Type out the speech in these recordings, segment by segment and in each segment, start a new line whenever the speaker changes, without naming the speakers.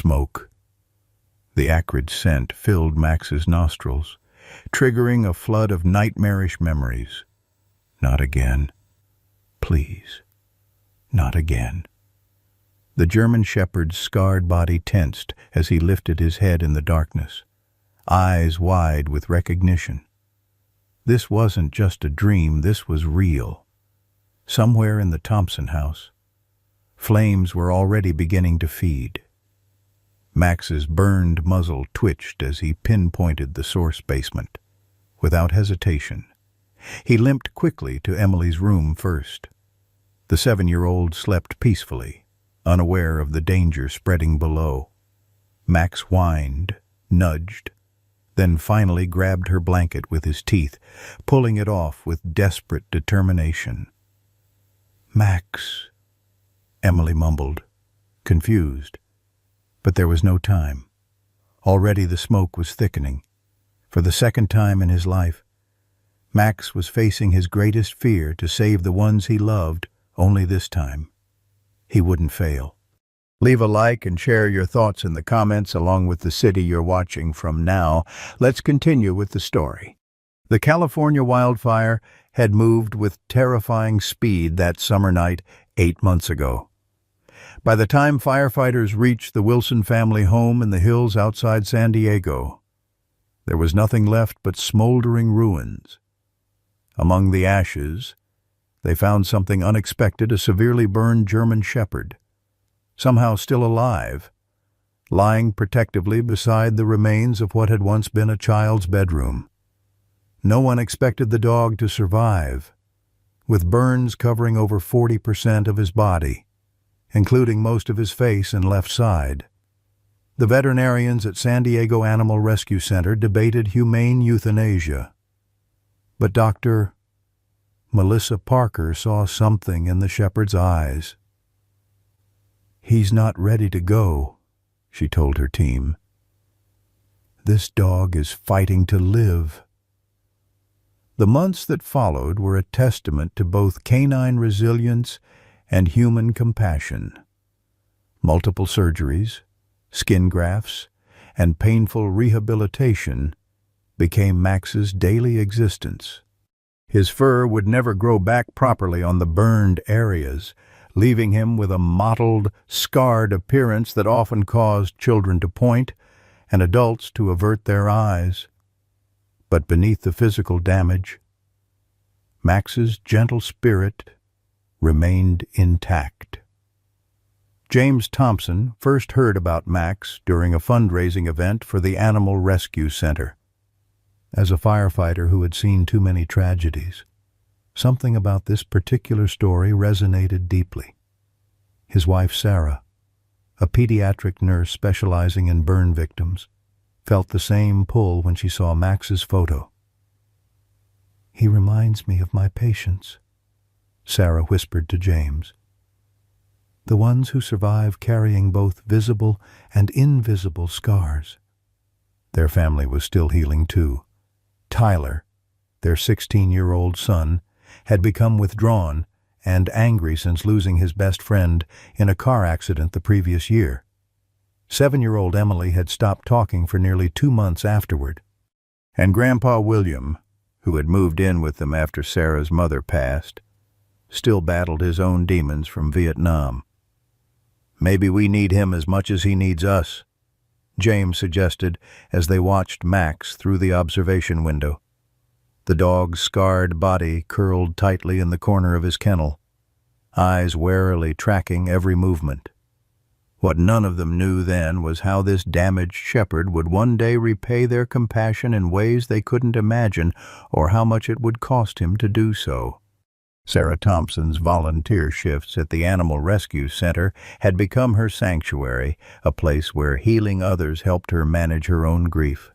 smoke. The acrid scent filled Max's nostrils, triggering a flood of nightmarish memories. Not again. Please. Not again. The German shepherd's scarred body tensed as he lifted his head in the darkness, eyes wide with recognition. This wasn't just a dream, this was real. Somewhere in the Thompson house, flames were already beginning to feed. Max's burned muzzle twitched as he pinpointed the source basement. Without hesitation, he limped quickly to Emily's room first. The 7-year-old slept peacefully, unaware of the danger spreading below. Max whined, nudged, then finally grabbed her blanket with his teeth, pulling it off with desperate determination. "Max," Emily mumbled, confused. But there was no time. Already the smoke was thickening. For the second time in his life, Max was facing his greatest fear to save the ones he loved, only this time he wouldn't fail. Leave a like and share your thoughts in the comments along with the city you're watching from now. Let's continue with the story. The California wildfire had moved with terrifying speed that summer night 8 months ago. By the time firefighters reached the Wilson family home in the hills outside San Diego, there was nothing left but smoldering ruins. Among the ashes, they found something unexpected, a severely burned German shepherd, somehow still alive, lying protectively beside the remains of what had once been a child's bedroom. No one expected the dog to survive, with burns covering over 40% of his body, including most of his face and left side. The veterinarians at San Diego Animal Rescue Center debated humane euthanasia, but Dr. Melissa Parker saw something in the shepherd's eyes. "He's not ready to go," she told her team. "This dog is fighting to live." The months that followed were a testament to both canine resilience and human compassion. Multiple surgeries, skin grafts, and painful rehabilitation became Max's daily existence. His fur would never grow back properly on the burned areas, leaving him with a mottled, scarred appearance that often caused children to point and adults to avert their eyes. But beneath the physical damage, Max's gentle spirit remained intact. James Thompson first heard about Max during a fundraising event for the Animal Rescue Center. As a firefighter who had seen too many tragedies, something about this particular story resonated deeply. His wife, Sarah, a pediatric nurse specializing in burn victims, felt the same pull when she saw Max's photo. "He reminds me of my patients," Sarah whispered to James. "The ones who survive carrying both visible and invisible scars." Their family was still healing too. Tyler, their 16-year-old son, had become withdrawn and angry since losing his best friend in a car accident the previous year. 7-year-old Emily had stopped talking for nearly 2 months afterward. And Grandpa William, who had moved in with them after Sarah's mother passed, still battled his own demons from Vietnam. "Maybe we need him as much as he needs us," James suggested as they watched Max through the observation window. The dog's scarred body curled tightly in the corner of his kennel, eyes warily tracking every movement. What none of them knew then was how this damaged shepherd would one day repay their compassion in ways they couldn't imagine, or how much it would cost him to do so. Sarah Thompson's volunteer shifts at the Animal Rescue Center had become her sanctuary, a place where healing others helped her manage her own grief.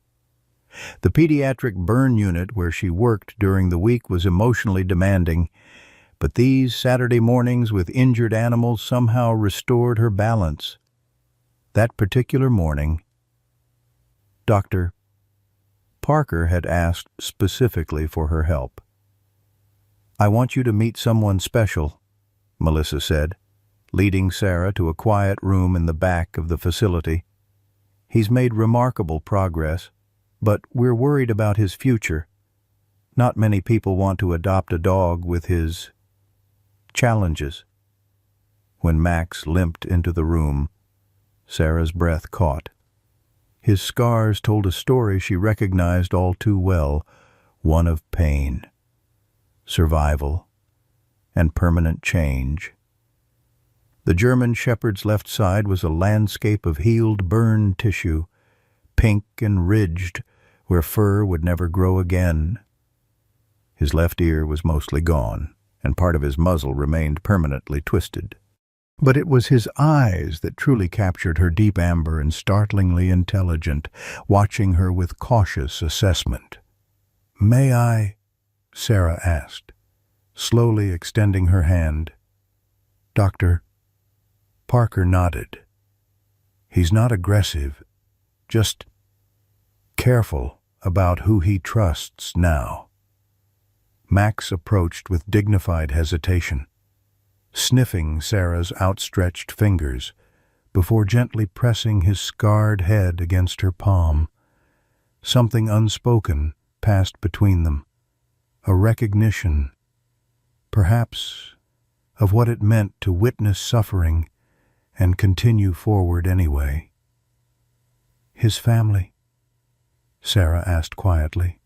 The pediatric burn unit where she worked during the week was emotionally demanding, but these Saturday mornings with injured animals somehow restored her balance. That particular morning, Dr. Parker had asked specifically for her help. "I want you to meet someone special," Melissa said, leading Sarah to a quiet room in the back of the facility. He's made remarkable progress, but we're worried about his future. Not many people want to adopt a dog with his challenges." When Max limped into the room, Sarah's breath caught. His scars told a story she recognized all too well, one of pain, survival, and permanent change. The German Shepherd's left side was a landscape of healed burned tissue, pink and ridged where fur would never grow again. His left ear was mostly gone, and part of his muzzle remained permanently twisted. But it was his eyes that truly captured her, deep amber and startlingly intelligent, watching her with cautious assessment. "May I?" Sarah asked, slowly extending her hand. Dr. Parker nodded. "He's not aggressive, just careful about who he trusts now." Max approached with dignified hesitation, sniffing Sarah's outstretched fingers before gently pressing his scarred head against her palm. Something unspoken passed between them, a recognition, perhaps, of what it meant to witness suffering and continue forward anyway. "His family?" Sarah asked quietly.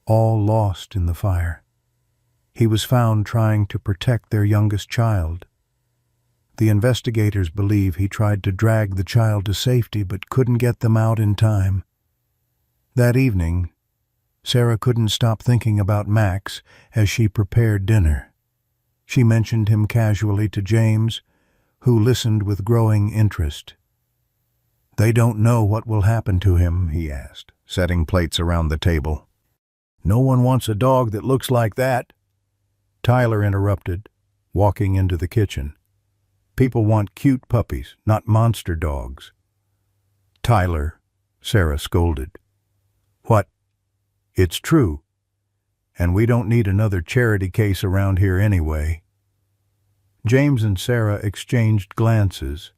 "All lost in the fire. He was found trying to protect their youngest child. The investigators believe he tried to drag the child to safety but couldn't get them out in time." That evening, Sarah couldn't stop thinking about Max as she prepared dinner. She mentioned him casually to James, who listened with growing interest. "They don't know what will happen to him," he asked, setting plates around the table. "No one wants a dog that looks like that," Tyler interrupted, walking into the kitchen. "People want cute puppies, not monster dogs." "Tyler," Sarah scolded. "What? It's true. And we don't need another charity case around here anyway." James and Sarah exchanged glances.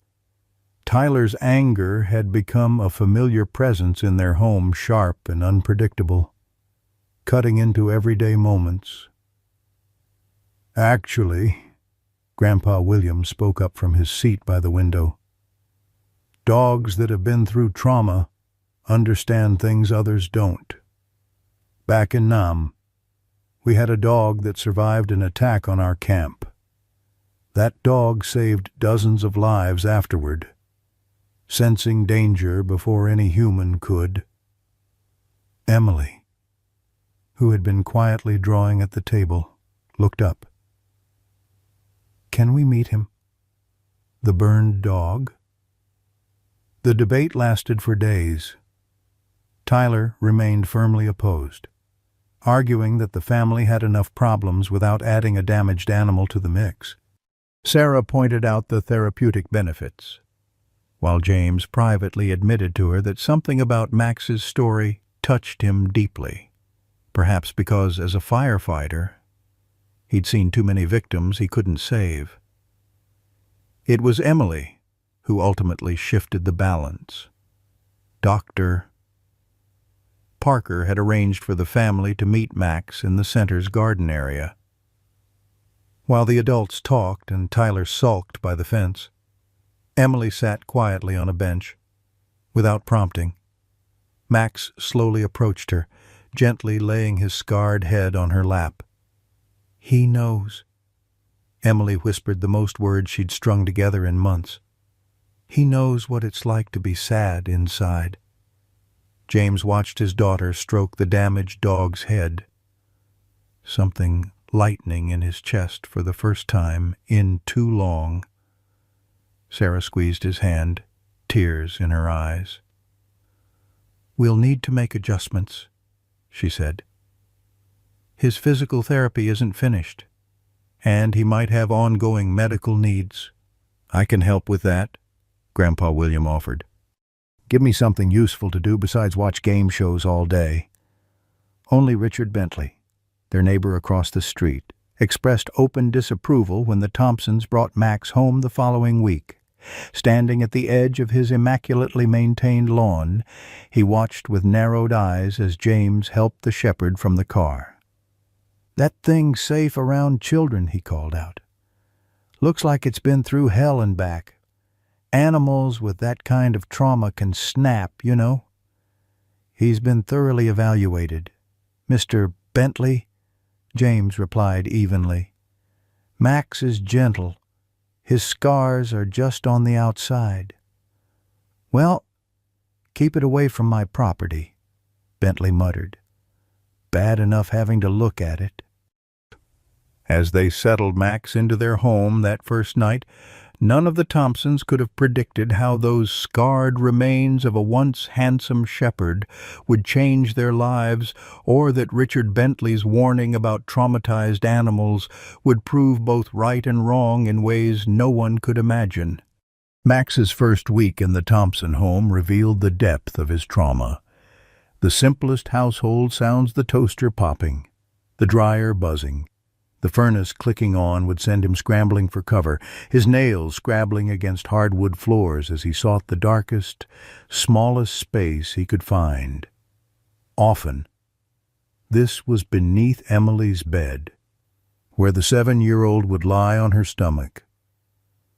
Tyler's anger had become a familiar presence in their home, sharp and unpredictable, cutting into everyday moments. "Actually," Grandpa William spoke up from his seat by the window, "dogs that have been through trauma understand things others don't. Back in Nam, we had a dog that survived an attack on our camp. That dog saved dozens of lives afterward, sensing danger before any human could." Emily, who had been quietly drawing at the table, looked up. "Can we meet him? The burned dog?" The debate lasted for days. Tyler remained firmly opposed, arguing that the family had enough problems without adding a damaged animal to the mix. Sarah pointed out the therapeutic benefits, while James privately admitted to her that something about Max's story touched him deeply, perhaps because, as a firefighter, he'd seen too many victims he couldn't save. It was Emily who ultimately shifted the balance. Dr. Parker had arranged for the family to meet Max in the center's garden area. While the adults talked and Tyler sulked by the fence, Emily sat quietly on a bench. Without prompting, Max slowly approached her, gently laying his scarred head on her lap. "He knows." Emily whispered the most words she'd strung together in months. "He knows what it's like to be sad inside." James watched his daughter stroke the damaged dog's head, something lightening in his chest for the first time in too long. Sarah squeezed his hand, tears in her eyes. "We'll need to make adjustments," she said. "His physical therapy isn't finished, and he might have ongoing medical needs." "I can help with that," Grandpa William offered. "Give me something useful to do besides watch game shows all day." Only Richard Bentley, their neighbor across the street, expressed open disapproval when the Thompsons brought Max home the following week, Standing at the edge of his immaculately maintained lawn, he watched with narrowed eyes as James helped the shepherd from the car. "That thing's safe around children," he called out. "Looks like it's been through hell and back. Animals with that kind of trauma can snap, you know." "He's been thoroughly evaluated, Mr. Bentley," James replied evenly. "Max is gentle. His scars are just on the outside." "Well, keep it away from my property," Bentley muttered. "Bad enough having to look at it." As they settled Max into their home that first night, none of the Thompsons could have predicted how those scarred remains of a once handsome shepherd would change their lives, or that Richard Bentley's warning about traumatized animals would prove both right and wrong in ways no one could imagine. Max's first week in the Thompson home revealed the depth of his trauma. The simplest household sounds, the toaster popping, the dryer buzzing, the furnace clicking on, would send him scrambling for cover, his nails scrabbling against hardwood floors as he sought the darkest, smallest space he could find. Often, this was beneath Emily's bed, where the 7-year-old would lie on her stomach,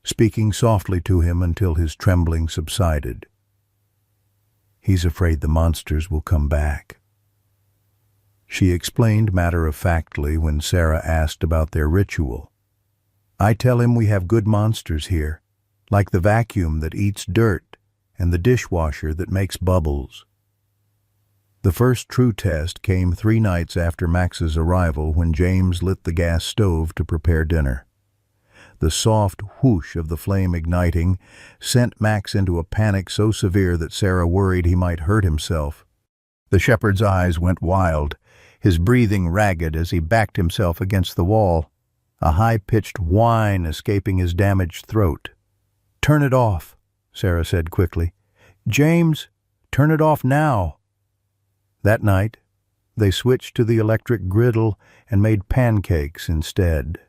speaking softly to him until his trembling subsided. "He's afraid the monsters will come back," she explained matter-of-factly when Sarah asked about their ritual. "I tell him we have good monsters here, like the vacuum that eats dirt and the dishwasher that makes bubbles." The first true test came 3 nights after Max's arrival, when James lit the gas stove to prepare dinner. The soft whoosh of the flame igniting sent Max into a panic so severe that Sarah worried he might hurt himself. The shepherd's eyes went wild, his breathing ragged as he backed himself against the wall, a high-pitched whine escaping his damaged throat. "Turn it off," Sarah said quickly. "James, turn it off now." That night, they switched to the electric griddle and made pancakes instead.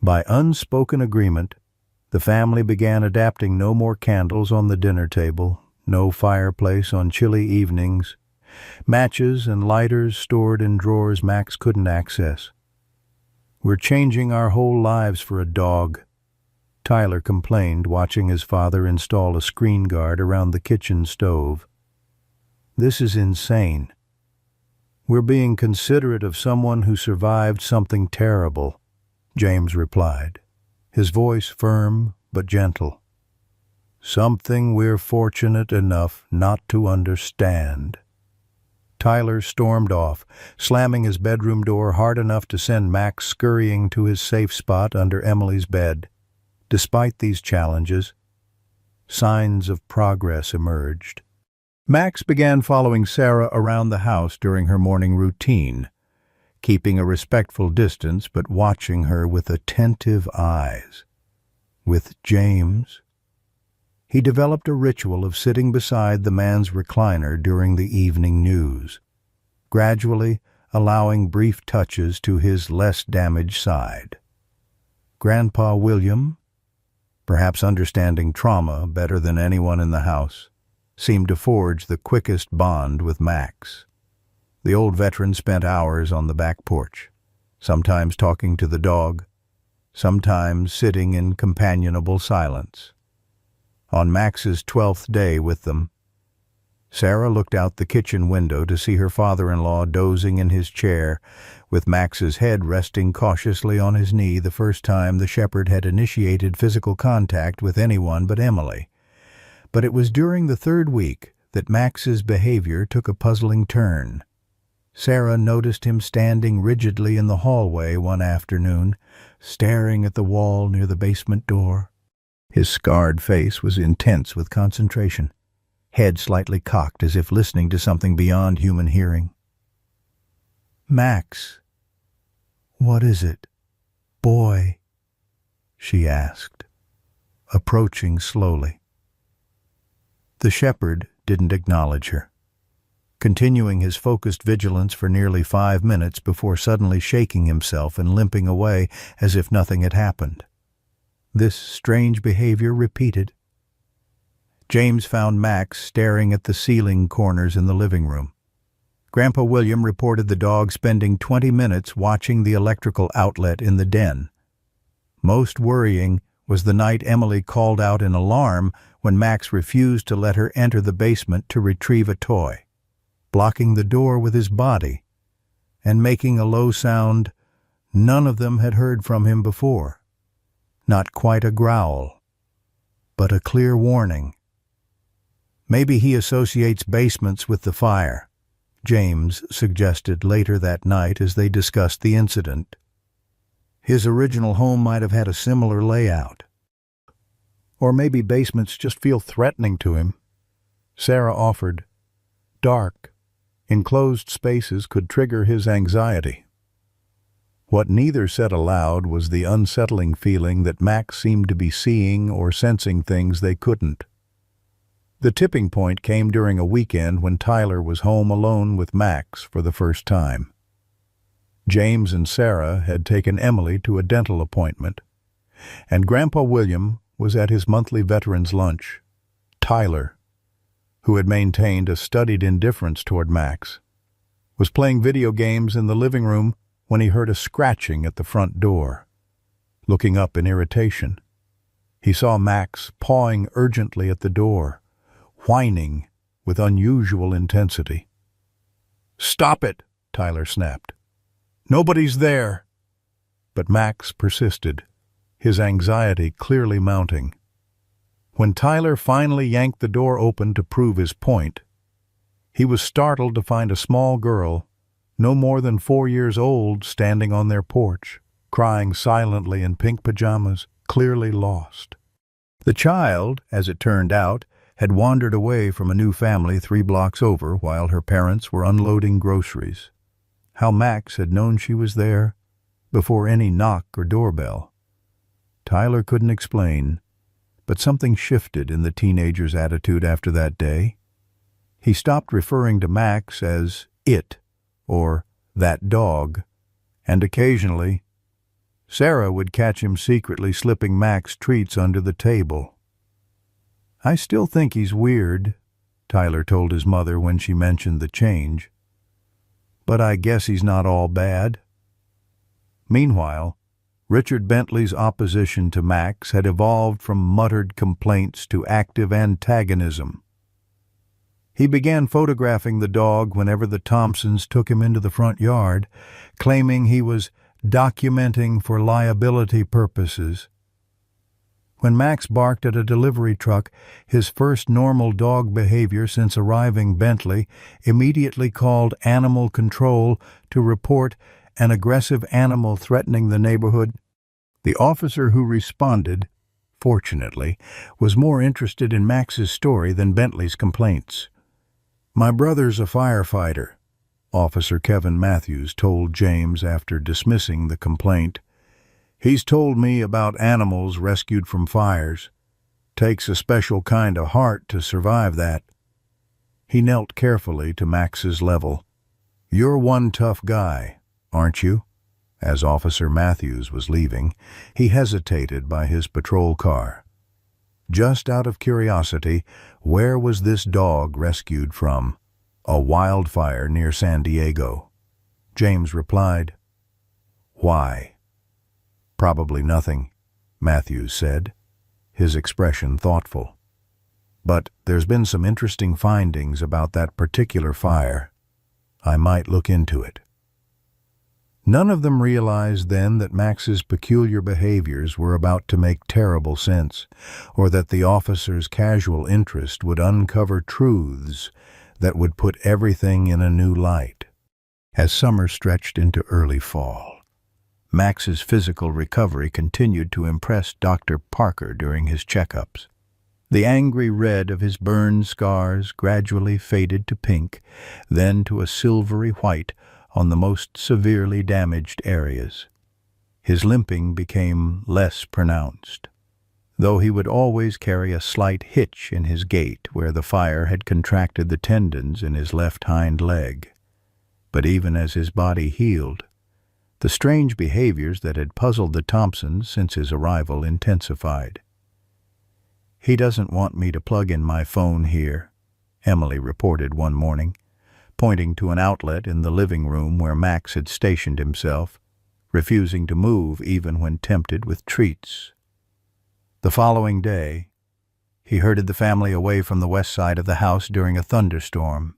By unspoken agreement, the family began adapting no more candles on the dinner table, no fireplace on chilly evenings, matches and lighters stored in drawers Max couldn't access. "We're changing our whole lives for a dog," Tyler complained, watching his father install a screen guard around the kitchen stove. "This is insane. We're being considerate of someone who survived something terrible," James replied, his voice firm but gentle. "Something we're fortunate enough not to understand." Tyler stormed off, slamming his bedroom door hard enough to send Max scurrying to his safe spot under Emily's bed. Despite these challenges, signs of progress emerged. Max began following Sarah around the house during her morning routine, keeping a respectful distance but watching her with attentive eyes. With James, he developed a ritual of sitting beside the man's recliner during the evening news, gradually allowing brief touches to his less damaged side. Grandpa William, perhaps understanding trauma better than anyone in the house, seemed to forge the quickest bond with Max. The old veteran spent hours on the back porch, sometimes talking to the dog, sometimes sitting in companionable silence. On Max's 12th day with them, Sarah looked out the kitchen window to see her father-in-law dozing in his chair, with Max's head resting cautiously on his knee, the first time the shepherd had initiated physical contact with anyone but Emily. But it was during the 3rd week that Max's behavior took a puzzling turn. Sarah noticed him standing rigidly in the hallway one afternoon, staring at the wall near the basement door. His scarred face was intense with concentration, head slightly cocked as if listening to something beyond human hearing. "Max, what is it, boy?" she asked, approaching slowly. The shepherd didn't acknowledge her, continuing his focused vigilance for nearly 5 minutes before suddenly shaking himself and limping away as if nothing had happened. this strange behavior repeated. James found Max staring at the ceiling corners in the living room. Grandpa William reported the dog spending 20 minutes watching the electrical outlet in the den. Most worrying was the night Emily called out in alarm when Max refused to let her enter the basement to retrieve a toy, blocking the door with his body and making a low sound none of them had heard from him before. Not quite a growl, but a clear warning. Maybe he associates basements with the fire, James suggested later that night as they discussed the incident. His original home might have had a similar layout. Or maybe basements just feel threatening to him. Sarah offered. Dark, enclosed spaces could trigger his anxiety. What neither said aloud was the unsettling feeling that Max seemed to be seeing or sensing things they couldn't. The tipping point came during a weekend when Tyler was home alone with Max for the first time. James and Sarah had taken Emily to a dental appointment, and Grandpa William was at his monthly veterans' lunch. Tyler, who had maintained a studied indifference toward Max, was playing video games in the living room when he heard a scratching at the front door. Looking up in irritation, he saw Max pawing urgently at the door, whining with unusual intensity. "Stop it," Tyler snapped. "Nobody's there." But Max persisted, his anxiety clearly mounting. When Tyler finally yanked the door open to prove his point, he was startled to find a small girl, no more than 4 years old, standing on their porch, crying silently in pink pajamas, clearly lost. The child, as it turned out, had wandered away from a new family 3 blocks over while her parents were unloading groceries. How Max had known she was there before any knock or doorbell, Tyler couldn't explain, but something shifted in the teenager's attitude after that day. He stopped referring to Max as it or that dog, and occasionally Sarah would catch him secretly slipping Max treats under the table. "I still think he's weird," Tyler told his mother when she mentioned the change. "But I guess he's not all bad." Meanwhile, Richard Bentley's opposition to Max had evolved from muttered complaints to active antagonism. He began photographing the dog whenever the Thompsons took him into the front yard, claiming he was documenting for liability purposes. When Max barked at a delivery truck, his first normal dog behavior since arriving Bentley immediately called animal control to report an aggressive animal threatening the neighborhood. The officer who responded, fortunately, was more interested in Max's story than Bentley's complaints. "My brother's a firefighter," Officer Kevin Matthews told James after dismissing the complaint. "He's told me about animals rescued from fires. Takes a special kind of heart to survive that." He knelt carefully to Max's level. "You're one tough guy, aren't you?" As Officer Matthews was leaving, he hesitated by his patrol car. Just out of curiosity, where was this dog rescued from? A wildfire near San Diego. James replied, "Why?" "Probably nothing," Matthews said, his expression thoughtful. "But there's been some interesting findings about that particular fire. I might look into it." None of them realized then that Max's peculiar behaviors were about to make terrible sense, or that the officer's casual interest would uncover truths that would put everything in a new light. As summer stretched into early fall, Max's physical recovery continued to impress Dr. Parker during his checkups. The angry red of his burn scars gradually faded to pink, then to a silvery white on the most severely damaged areas. His limping became less pronounced, though he would always carry a slight hitch in his gait where the fire had contracted the tendons in his left hind leg. But even as his body healed, The strange behaviors that had puzzled the Thompsons since his arrival intensified. "He doesn't want me to plug in my phone here," Emily reported one morning, pointing to an outlet in the living room where Max had stationed himself, refusing to move even when tempted with treats. The following day, he herded the family away from the west side of the house during a thunderstorm,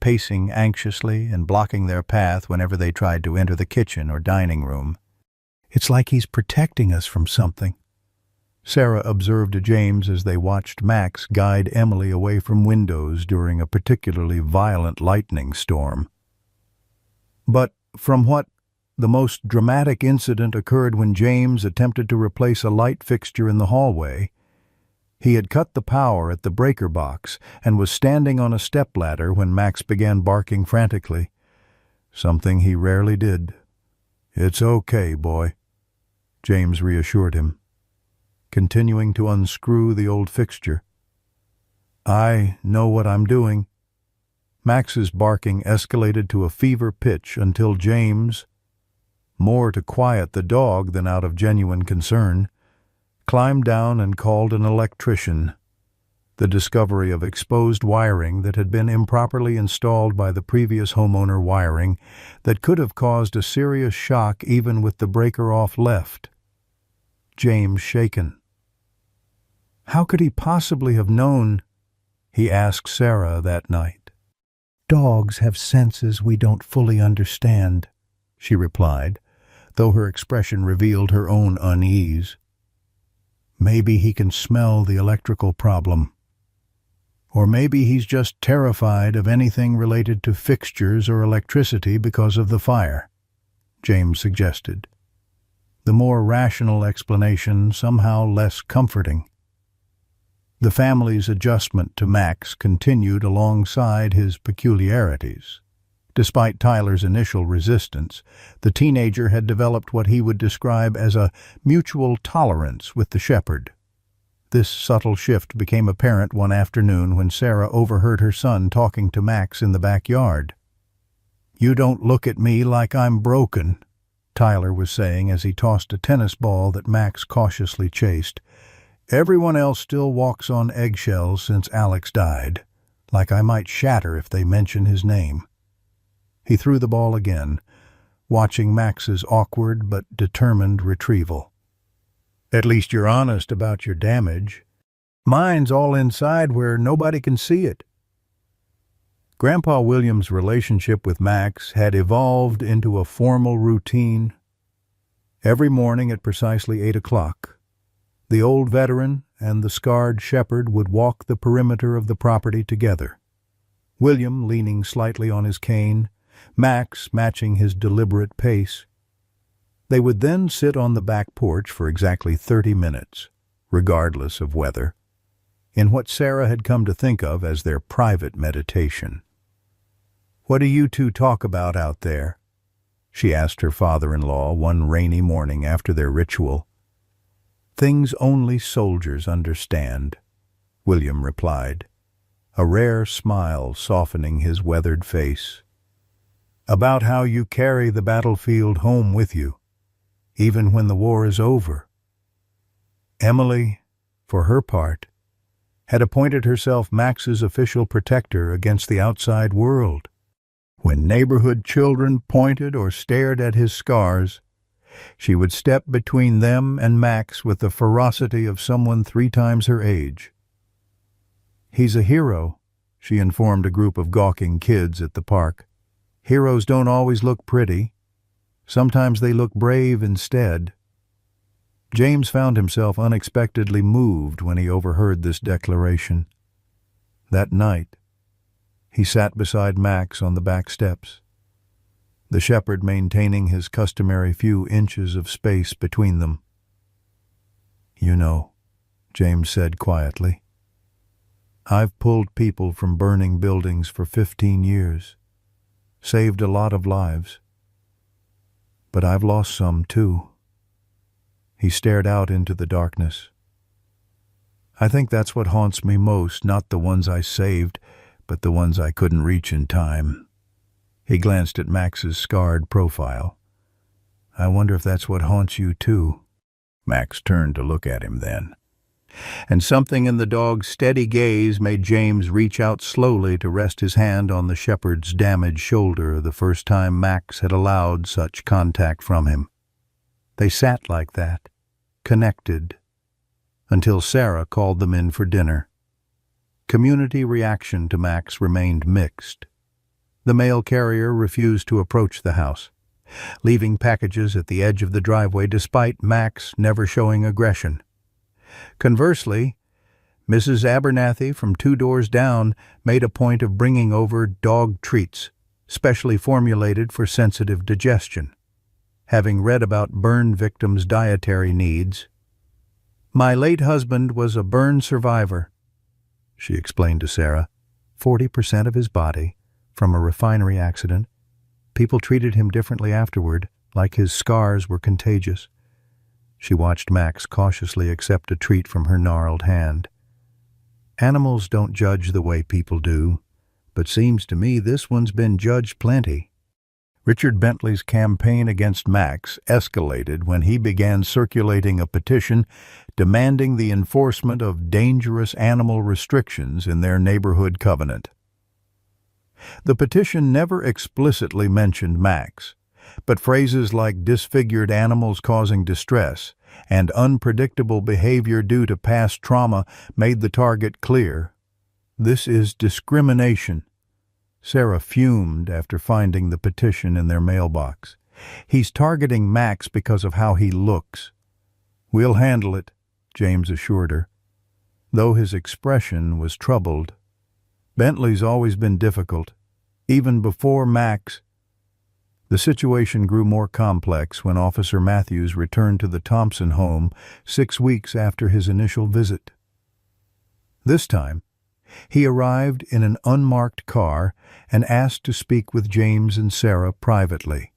pacing anxiously and blocking their path whenever they tried to enter the kitchen or dining room. "It's like he's protecting us from something," Sarah observed to James as they watched Max guide Emily away from windows during a particularly violent lightning storm. But from what the most dramatic incident occurred when James attempted to replace a light fixture in the hallway. He had cut the power at the breaker box and was standing on a stepladder when Max began barking frantically, something he rarely did. "It's okay, boy," James reassured him, continuing to unscrew the old fixture. "I know what I'm doing." Max's barking escalated to a fever pitch until James, more to quiet the dog than out of genuine concern, climbed down and called an electrician. The discovery of exposed wiring that had been improperly installed by the previous homeowner wiring that could have caused a serious shock even with the breaker off left. James shaken. How could he possibly have known? He asked Sarah that night. "Dogs have senses we don't fully understand," she replied, though her expression revealed her own unease. "Maybe he can smell the electrical problem. Or maybe he's just terrified of anything related to fixtures or electricity because of the fire," James suggested. The more rational explanation somehow less comforting. The family's adjustment to Max continued alongside his peculiarities. Despite Tyler's initial resistance, the teenager had developed what he would describe as a mutual tolerance with the shepherd. This subtle shift became apparent one afternoon when Sarah overheard her son talking to Max in the backyard. "You don't look at me like I'm broken," Tyler was saying as he tossed a tennis ball that Max cautiously chased. "Everyone else still walks on eggshells since Alex died, like I might shatter if they mention his name." He threw the ball again, watching Max's awkward but determined retrieval. "At least you're honest about your damage. Mine's all inside where nobody can see it." Grandpa William's relationship with Max had evolved into a formal routine. Every morning at precisely 8 o'clock, the old veteran and the scarred shepherd would walk the perimeter of the property together, William leaning slightly on his cane, Max matching his deliberate pace. They would then sit on the back porch for exactly 30 minutes, regardless of weather, in what Sarah had come to think of as their private meditation. "What do you two talk about out there?" she asked her father-in-law one rainy morning after their ritual. "Things only soldiers understand," William replied, a rare smile softening his weathered face. "About how you carry the battlefield home with you, even when the war is over." Emily, for her part, had appointed herself Max's official protector against the outside world. When neighborhood children pointed or stared at his scars, she would step between them and Max with the ferocity of someone 3 times her age. "He's a hero," she informed a group of gawking kids at the park. "Heroes don't always look pretty. Sometimes they look brave instead." James found himself unexpectedly moved when he overheard this declaration. That night, he sat beside Max on the back steps, the shepherd maintaining his customary few inches of space between them. "You know," James said quietly, "I've pulled people from burning buildings for 15 years, saved a lot of lives. But I've lost some, too." He stared out into the darkness. "I think that's what haunts me most, not the ones I saved, but the ones I couldn't reach in time." He glanced at Max's scarred profile. I wonder if that's what haunts you too. Max turned to look at him then, and something in the dog's steady gaze made James reach out slowly to rest his hand on the shepherd's damaged shoulder the first time Max had allowed such contact from him. They sat like that, connected, until Sarah called them in for dinner. Community reaction to Max remained mixed. The mail carrier refused to approach the house, leaving packages at the edge of the driveway despite Max never showing aggression. Conversely, Mrs. Abernathy from 2 doors down made a point of bringing over dog treats, specially formulated for sensitive digestion. Having read about burn victims' dietary needs, "My late husband was a burn survivor," she explained to Sarah. 40% of his body, from a refinery accident. People treated him differently afterward, like his scars were contagious. She watched Max cautiously accept a treat from her gnarled hand. Animals don't judge the way people do, but seems to me this one's been judged plenty. Richard Bentley's campaign against Max escalated when he began circulating a petition demanding the enforcement of dangerous animal restrictions in their neighborhood covenant. The petition never explicitly mentioned Max, but phrases like disfigured animals causing distress and unpredictable behavior due to past trauma made the target clear. This is discrimination. Sarah fumed after finding the petition in their mailbox. He's targeting Max because of how he looks. We'll handle it, James assured her, though his expression was troubled. Bentley's always been difficult, even before Max. The situation grew more complex when Officer Matthews returned to the Thompson home 6 weeks after his initial visit. This time, he arrived in an unmarked car and asked to speak with James and Sarah privately.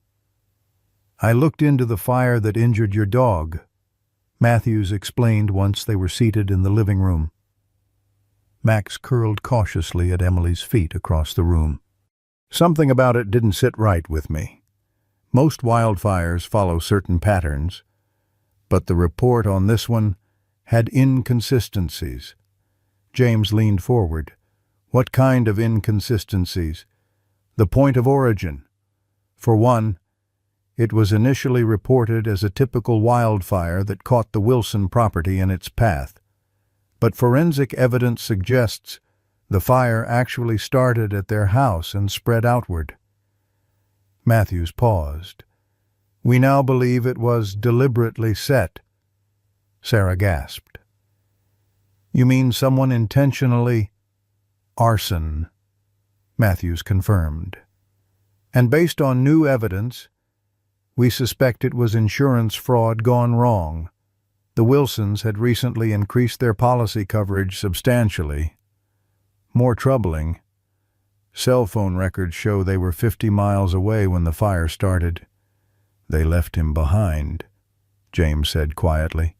"I looked into the fire that injured your dog," Matthews explained once they were seated in the living room. Max curled cautiously at Emily's feet across the room. "Something about it didn't sit right with me. Most wildfires follow certain patterns, but the report on this one had inconsistencies." James leaned forward. "What kind of inconsistencies?" "The point of origin. For one, it was initially reported as a typical wildfire that caught the Wilson property in its path. But forensic evidence suggests the fire actually started at their house and spread outward." Matthews paused. "We now believe it was deliberately set." Sarah gasped. "You mean someone intentionally—" "Arson," Matthews confirmed. "And based on new evidence, we suspect it was insurance fraud gone wrong. The Wilsons had recently increased their policy coverage substantially. More troubling, cell phone records show they were 50 miles away when the fire started." "They left him behind," James said quietly,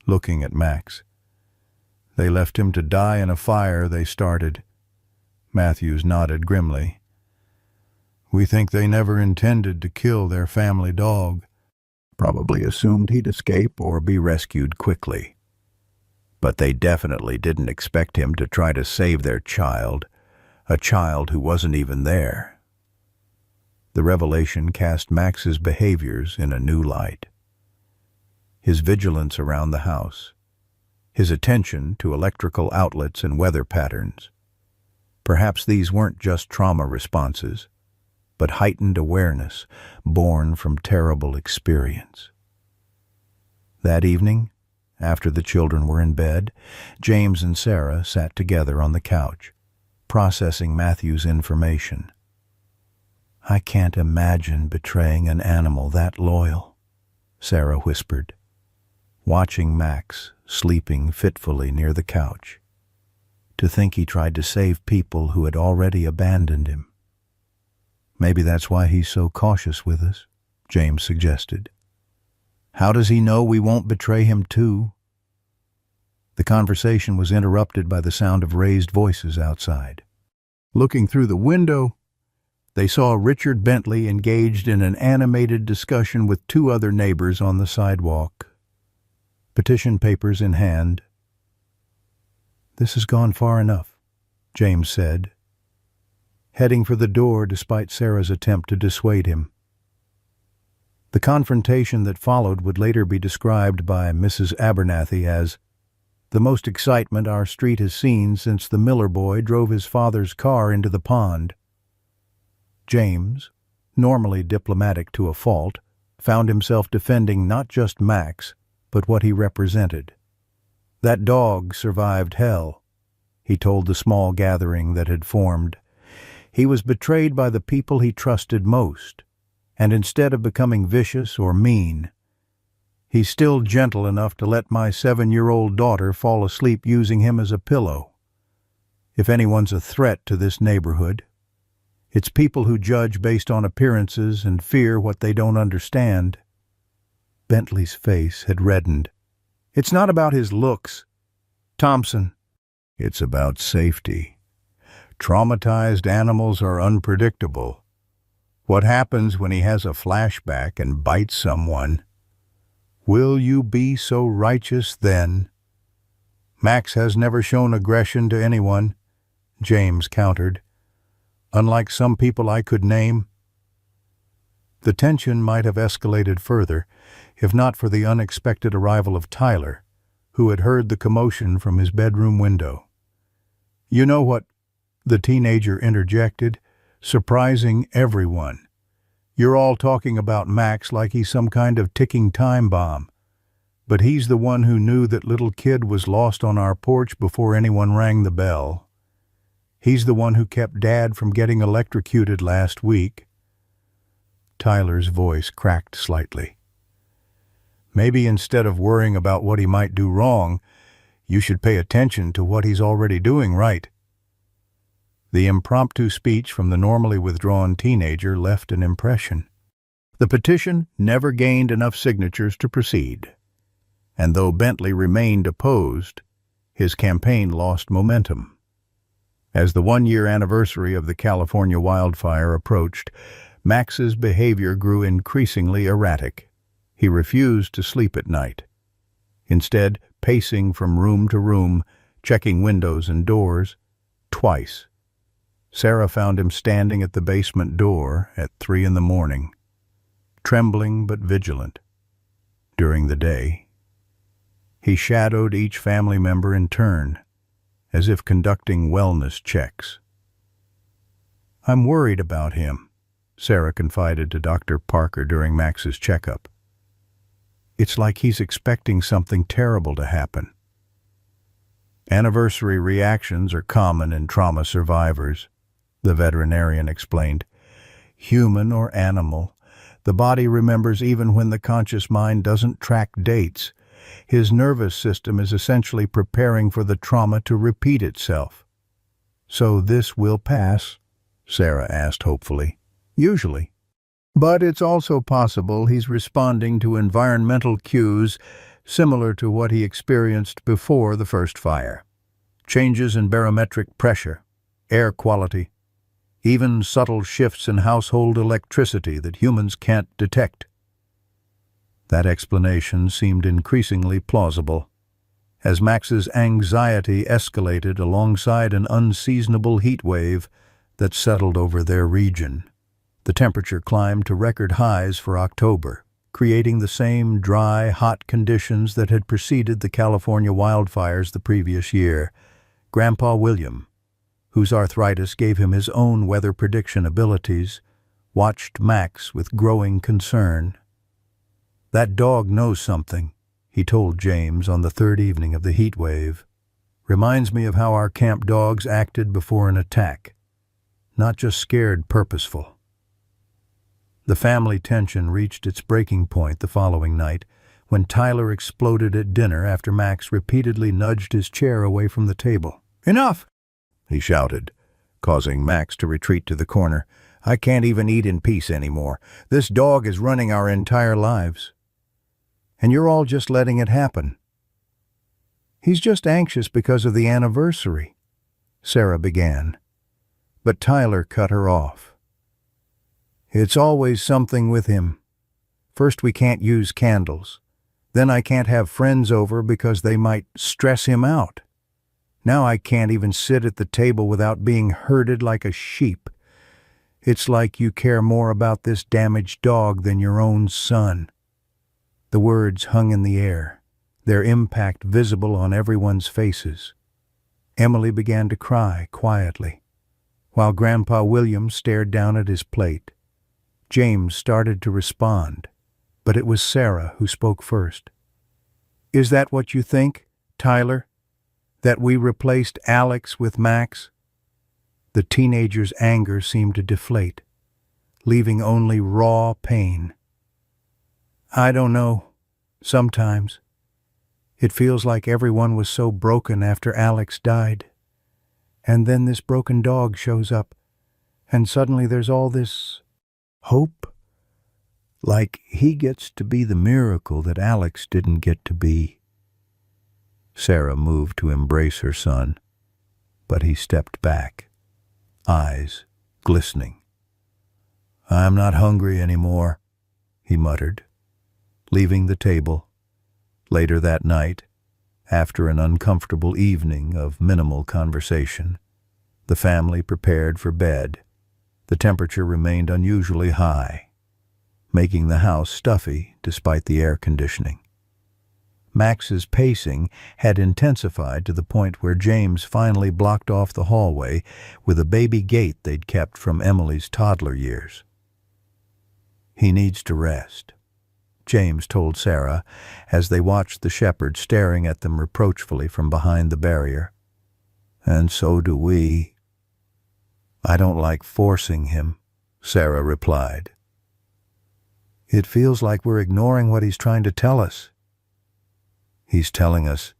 looking at Max. "They left him to die in a fire they started." Matthews nodded grimly. "We think they never intended to kill their family dog. Probably assumed he'd escape or be rescued quickly. But they definitely didn't expect him to try to save their child, a child who wasn't even there." The revelation cast Max's behaviors in a new light. His vigilance around the house, his attention to electrical outlets and weather patterns. Perhaps these weren't just trauma responses, but heightened awareness born from terrible experience. That evening, after the children were in bed, James and Sarah sat together on the couch, processing Matthew's information. "I can't imagine betraying an animal that loyal," Sarah whispered, watching Max sleeping fitfully near the couch. "To think he tried to save people who had already abandoned him." "Maybe that's why he's so cautious with us," James suggested. "How does he know we won't betray him too?" The conversation was interrupted by the sound of raised voices outside. Looking through the window, They saw Richard Bentley engaged in an animated discussion with two other neighbors on the sidewalk, petition papers in hand. "This has gone far enough," James said, heading for the door despite Sarah's attempt to dissuade him. The confrontation that followed would later be described by Mrs. Abernathy as the most excitement our street has seen since the Miller boy drove his father's car into the pond. James, normally diplomatic to a fault, found himself defending not just Max, but what he represented. That dog survived hell, he told the small gathering that had formed. He was betrayed by the people he trusted most, and instead of becoming vicious or mean, he's still gentle enough to let my 7-year-old daughter fall asleep using him as a pillow. If anyone's a threat to this neighborhood, it's people who judge based on appearances and fear what they don't understand. Bentley's face had reddened. "It's not about his looks, Thompson. It's about safety. Traumatized animals are unpredictable. What happens when he has a flashback and bites someone? Will you be so righteous then?" "Max has never shown aggression to anyone," James countered. "Unlike some people I could name." The tension might have escalated further, if not for the unexpected arrival of Tyler, who had heard the commotion from his bedroom window. "You know what?" the teenager interjected, surprising everyone. "You're all talking about Max like he's some kind of ticking time bomb. But he's the one who knew that little kid was lost on our porch before anyone rang the bell. He's the one who kept Dad from getting electrocuted last week." Tyler's voice cracked slightly. "Maybe instead of worrying about what he might do wrong, you should pay attention to what he's already doing right." The impromptu speech from the normally withdrawn teenager left an impression. The petition never gained enough signatures to proceed, and though Bentley remained opposed, his campaign lost momentum. As the 1-year anniversary of the California wildfire approached, Max's behavior grew increasingly erratic. He refused to sleep at night, instead pacing from room to room, checking windows and doors. Twice, Sarah found him standing at the basement door at 3 a.m, trembling but vigilant. During the day, he shadowed each family member in turn, as if conducting wellness checks. "I'm worried about him," Sarah confided to Dr. Parker during Max's checkup. "It's like he's expecting something terrible to happen." "Anniversary reactions are common in trauma survivors," the veterinarian explained. "Human or animal, the body remembers even when the conscious mind doesn't track dates. His nervous system is essentially preparing for the trauma to repeat itself." "So this will pass?" Sarah asked hopefully. "Usually. But it's also possible he's responding to environmental cues similar to what he experienced before the first fire. Changes in barometric pressure, air quality, even subtle shifts in household electricity that humans can't detect." That explanation seemed increasingly plausible, as Max's anxiety escalated alongside an unseasonable heat wave that settled over their region. The temperature climbed to record highs for October, creating the same dry, hot conditions that had preceded the California wildfires the previous year. Grandpa William, whose arthritis gave him his own weather prediction abilities, watched Max with growing concern. "That dog knows something," he told James on the 3rd evening of the heat wave. "Reminds me of how our camp dogs acted before an attack. Not just scared, purposeful." The family tension reached its breaking point the following night, when Tyler exploded at dinner after Max repeatedly nudged his chair away from the table. "Enough!" he shouted, causing Max to retreat to the corner. "I can't even eat in peace anymore. This dog is running our entire lives. And you're all just letting it happen." "He's just anxious because of the anniversary," Sarah began. But Tyler cut her off. It's always something with him. First we can't use candles. Then I can't have friends over because they might stress him out. Now I can't even sit at the table without being herded like a sheep. It's like you care more about this damaged dog than your own son." The words hung in the air, their impact visible on everyone's faces. Emily began to cry quietly, while Grandpa William stared down at his plate. James started to respond, but it was Sarah who spoke first. "Is that what you think, Tyler? That we replaced Alex with Max?" The teenager's anger seemed to deflate, leaving only raw pain. "I don't know. Sometimes. It feels like everyone was so broken after Alex died. And then this broken dog shows up, and suddenly there's all this hope. Like he gets to be the miracle that Alex didn't get to be." Sarah moved to embrace her son, but he stepped back, eyes glistening. "I'm not hungry anymore," he muttered, leaving the table. Later that night, after an uncomfortable evening of minimal conversation, the family prepared for bed. The temperature remained unusually high, making the house stuffy despite the air conditioning. Max's pacing had intensified to the point where James finally blocked off the hallway with a baby gate they'd kept from Emily's toddler years. "He needs to rest," James told Sarah as they watched the shepherd staring at them reproachfully from behind the barrier. "And so do we." "I don't like forcing him," Sarah replied. "It feels like we're ignoring what he's trying to tell us." "He's telling us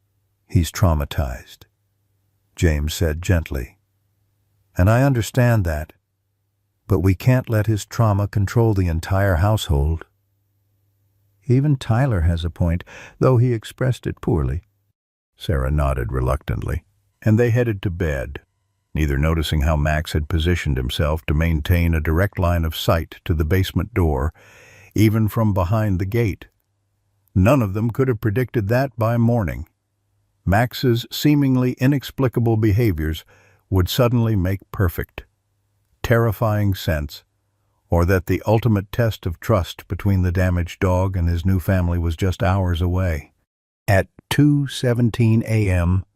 he's traumatized," James said gently. "And I understand that, but we can't let his trauma control the entire household." "Even Tyler has a point, though he expressed it poorly." Sarah nodded reluctantly, and they headed to bed, neither noticing how Max had positioned himself to maintain a direct line of sight to the basement door, even from behind the gate. None of them could have predicted that by morning. Max's seemingly inexplicable behaviors would suddenly make perfect, terrifying sense, or that the ultimate test of trust between the damaged dog and his new family was just hours away. At 2:17 a.m.,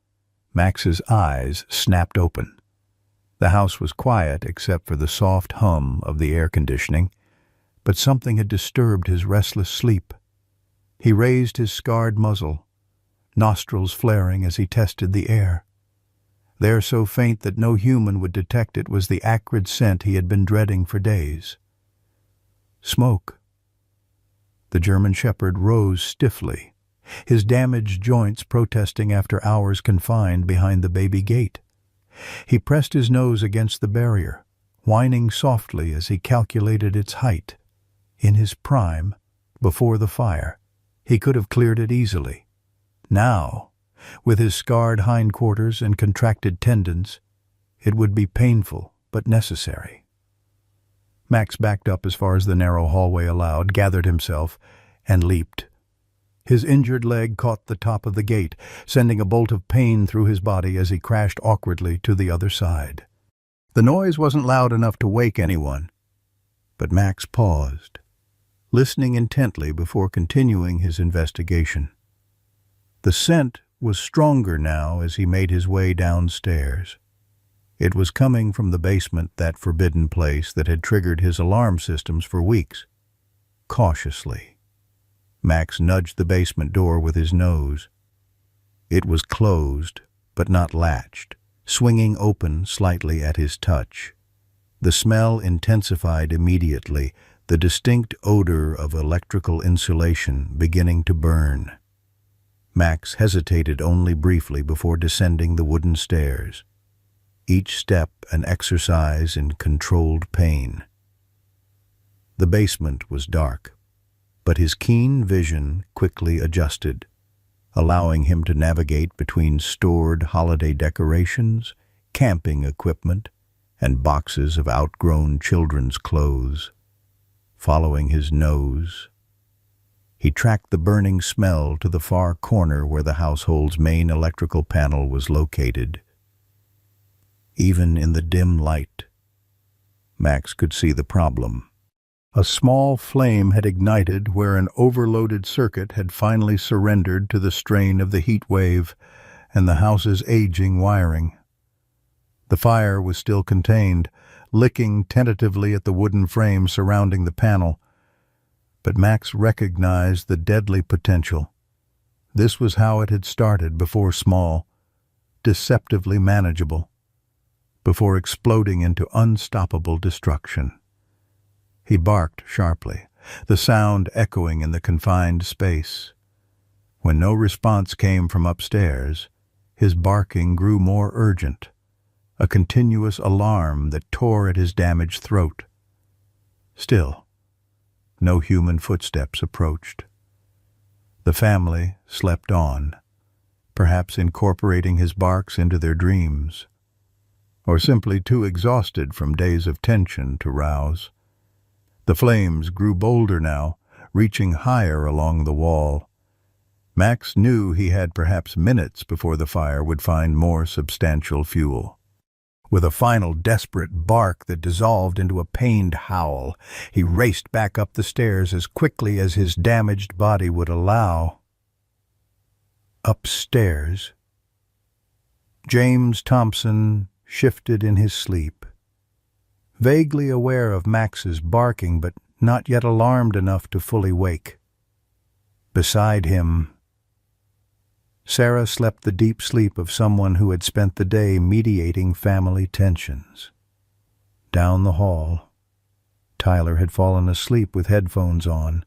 Max's eyes snapped open. The house was quiet except for the soft hum of the air conditioning, but something had disturbed his restless sleep. He raised his scarred muzzle, nostrils flaring as he tested the air. There, so faint that no human would detect it, was the acrid scent he had been dreading for days. Smoke. The German shepherd rose stiffly, his damaged joints protesting after hours confined behind the baby gate. He pressed his nose against the barrier, whining softly as he calculated its height. In his prime, before the fire, he could have cleared it easily. Now, with his scarred hindquarters and contracted tendons, it would be painful but necessary. Max backed up as far as the narrow hallway allowed, gathered himself, and leaped. His injured leg caught the top of the gate, sending a bolt of pain through his body as he crashed awkwardly to the other side. The noise wasn't loud enough to wake anyone, but Max paused, listening intently before continuing his investigation. The scent was stronger now as he made his way downstairs. It was coming from the basement, that forbidden place that had triggered his alarm systems for weeks. Cautiously, Max nudged the basement door with his nose. It was closed, but not latched, swinging open slightly at his touch. The smell intensified immediately, the distinct odor of electrical insulation beginning to burn. Max hesitated only briefly before descending the wooden stairs, each step an exercise in controlled pain. The basement was dark, but his keen vision quickly adjusted, allowing him to navigate between stored holiday decorations, camping equipment, and boxes of outgrown children's clothes. following his nose. He tracked the burning smell to the far corner where the household's main electrical panel was located. Even in the dim light, Max could see the problem. A small flame had ignited where an overloaded circuit had finally surrendered to the strain of the heat wave and the house's aging wiring. The fire was still contained, licking tentatively at the wooden frame surrounding the panel, but Max recognized the deadly potential. This was how it had started, before small, deceptively manageable, before exploding into unstoppable destruction. He barked sharply, the sound echoing in the confined space. When no response came from upstairs, his barking grew more urgent, a continuous alarm that tore at his damaged throat. Still, no human footsteps approached. The family slept on, perhaps incorporating his barks into their dreams, or simply too exhausted from days of tension to rouse. The flames grew bolder now, reaching higher along the wall. Max knew he had perhaps minutes before the fire would find more substantial fuel. With a final desperate bark that dissolved into a pained howl, he raced back up the stairs as quickly as his damaged body would allow. Upstairs, James Thompson shifted in his sleep, vaguely aware of Max's barking but not yet alarmed enough to fully wake. Beside him, Sarah slept the deep sleep of someone who had spent the day mediating family tensions. Down the hall, Tyler had fallen asleep with headphones on,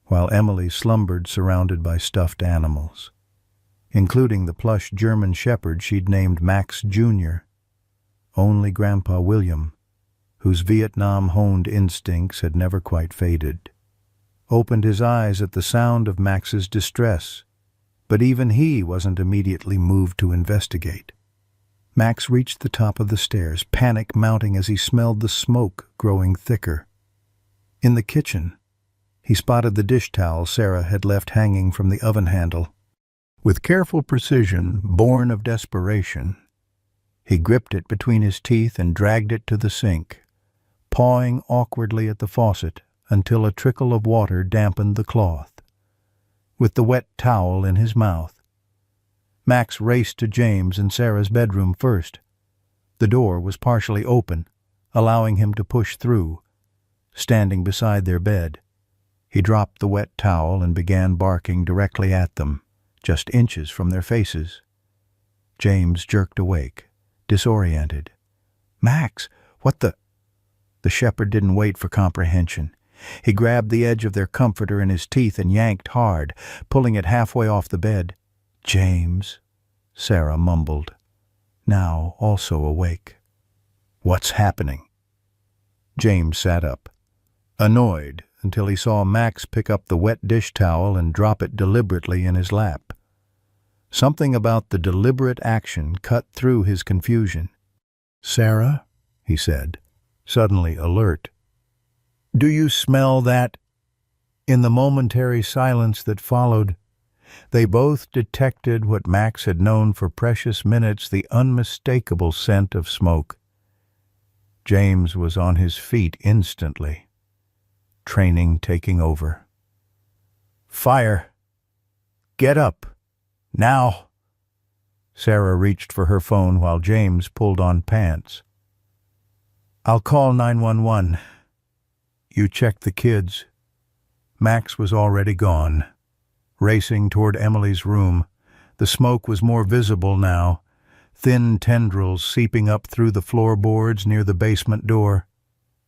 while Emily slumbered surrounded by stuffed animals, including the plush German shepherd she'd named Max Jr. Only Grandpa William, whose Vietnam-honed instincts had never quite faded, opened his eyes at the sound of Max's distress, but even he wasn't immediately moved to investigate. Max reached the top of the stairs, panic mounting as he smelled the smoke growing thicker. In the kitchen, he spotted the dish towel Sarah had left hanging from the oven handle. With careful precision, born of desperation, he gripped it between his teeth and dragged it to the sink, pawing awkwardly at the faucet until a trickle of water dampened the cloth. With the wet towel in his mouth, Max raced to James and Sarah's bedroom first. The door was partially open, allowing him to push through. Standing beside their bed, he dropped the wet towel and began barking directly at them, just inches from their faces. James jerked awake, disoriented. "Max, what the—" The shepherd didn't wait for comprehension. He grabbed the edge of their comforter in his teeth and yanked hard, pulling it halfway off the bed. "James," Sarah mumbled, now also awake. "What's happening?" James sat up, annoyed until he saw Max pick up the wet dish towel and drop it deliberately in his lap. Something about the deliberate action cut through his confusion. "Sarah," he said, suddenly alert. "Do you smell that?" In the momentary silence that followed, they both detected what Max had known for precious minutes, the unmistakable scent of smoke. James was on his feet instantly, training taking over. "Fire! Get up! Now!" Sarah reached for her phone while James pulled on pants. "I'll call 911. You check the kids." Max was already gone, racing toward Emily's room. The smoke was more visible now, thin tendrils seeping up through the floorboards near the basement door.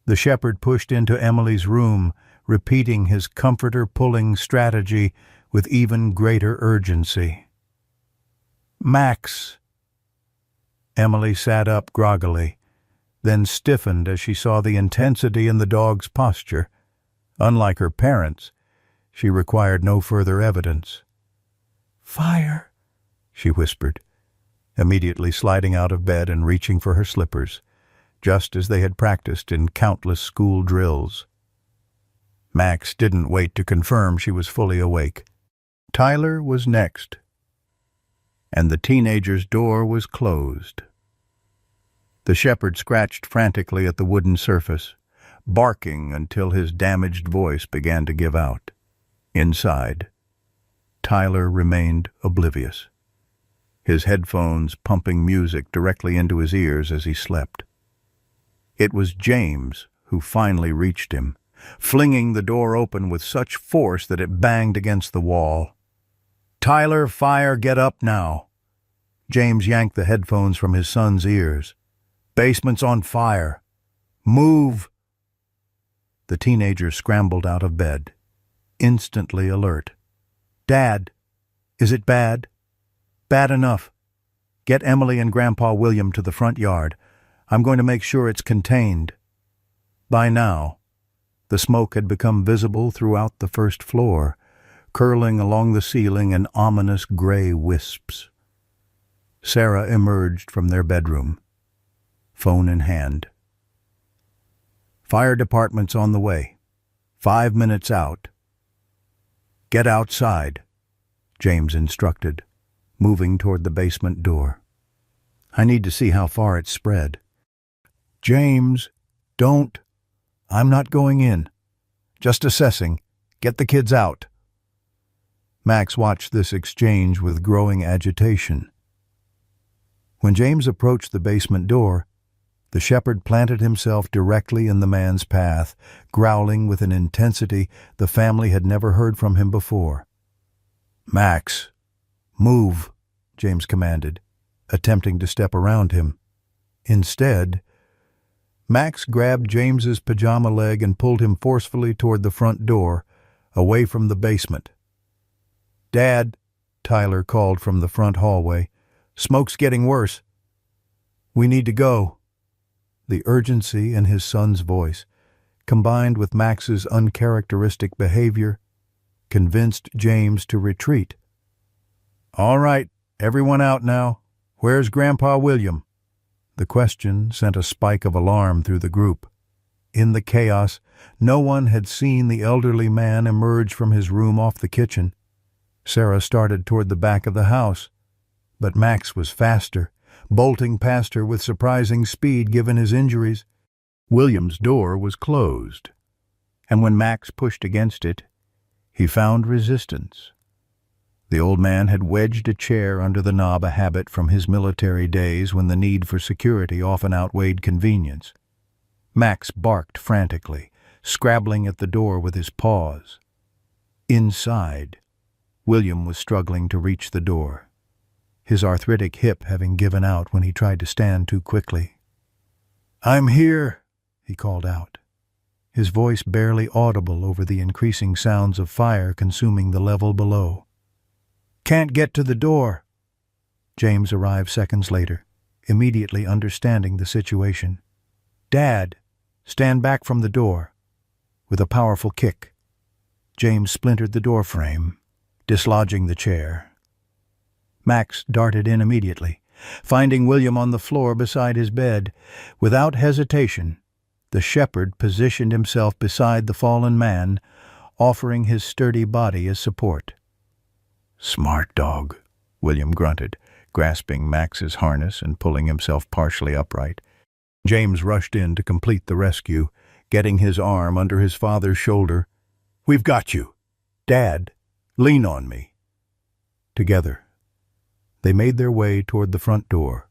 The shepherd pushed into Emily's room, repeating his comforter-pulling strategy with even greater urgency. "Max!" Emily sat up groggily, then stiffened as she saw the intensity in the dog's posture. Unlike her parents, she required no further evidence. "Fire!" she whispered, immediately sliding out of bed and reaching for her slippers, just as they had practiced in countless school drills. Max didn't wait to confirm she was fully awake. Tyler was next, and the teenager's door was closed. The shepherd scratched frantically at the wooden surface, barking until his damaged voice began to give out. Inside, Tyler remained oblivious, his headphones pumping music directly into his ears as he slept. It was James who finally reached him, flinging the door open with such force that it banged against the wall. "Tyler, fire, get up now!" James yanked the headphones from his son's ears. "Basement's on fire. Move!" The teenager scrambled out of bed, instantly alert. "Dad, is it bad?" "Bad enough. Get Emily and Grandpa William to the front yard. I'm going to make sure it's contained." By now, the smoke had become visible throughout the first floor, curling along the ceiling in ominous gray wisps. Sarah emerged from their bedroom, phone in hand. "Fire department's on the way. 5 minutes out." "Get outside," James instructed, moving toward the basement door. "I need to see how far it's spread." "James, don't. I'm not going in. Just assessing. Get the kids out." Max watched this exchange with growing agitation. When James approached the basement door, the shepherd planted himself directly in the man's path, growling with an intensity the family had never heard from him before. "Max, move," James commanded, attempting to step around him. Instead, Max grabbed James's pajama leg and pulled him forcefully toward the front door, away from the basement. "Dad," Tyler called from the front hallway, "smoke's getting worse. We need to go." The urgency in his son's voice, combined with Max's uncharacteristic behavior, convinced James to retreat. "All right, everyone out now. Where's Grandpa William?" The question sent a spike of alarm through the group. In the chaos, no one had seen the elderly man emerge from his room off the kitchen. Sarah started toward the back of the house, but Max was faster, bolting past her with surprising speed given his injuries. William's door was closed, and when Max pushed against it, he found resistance. The old man had wedged a chair under the knob, a habit from his military days when the need for security often outweighed convenience. Max barked frantically, scrabbling at the door with his paws. Inside, William was struggling to reach the door, his arthritic hip having given out when he tried to stand too quickly. "I'm here," he called out, his voice barely audible over the increasing sounds of fire consuming the level below. "Can't get to the door." James arrived seconds later, immediately understanding the situation. "Dad, stand back from the door." With a powerful kick, James splintered the door frame, dislodging the chair. Max darted in immediately, finding William on the floor beside his bed. Without hesitation, the shepherd positioned himself beside the fallen man, offering his sturdy body as support. "Smart dog," William grunted, grasping Max's harness and pulling himself partially upright. James rushed in to complete the rescue, getting his arm under his father's shoulder. "We've got you. Dad, lean on me." Together, they made their way toward the front door,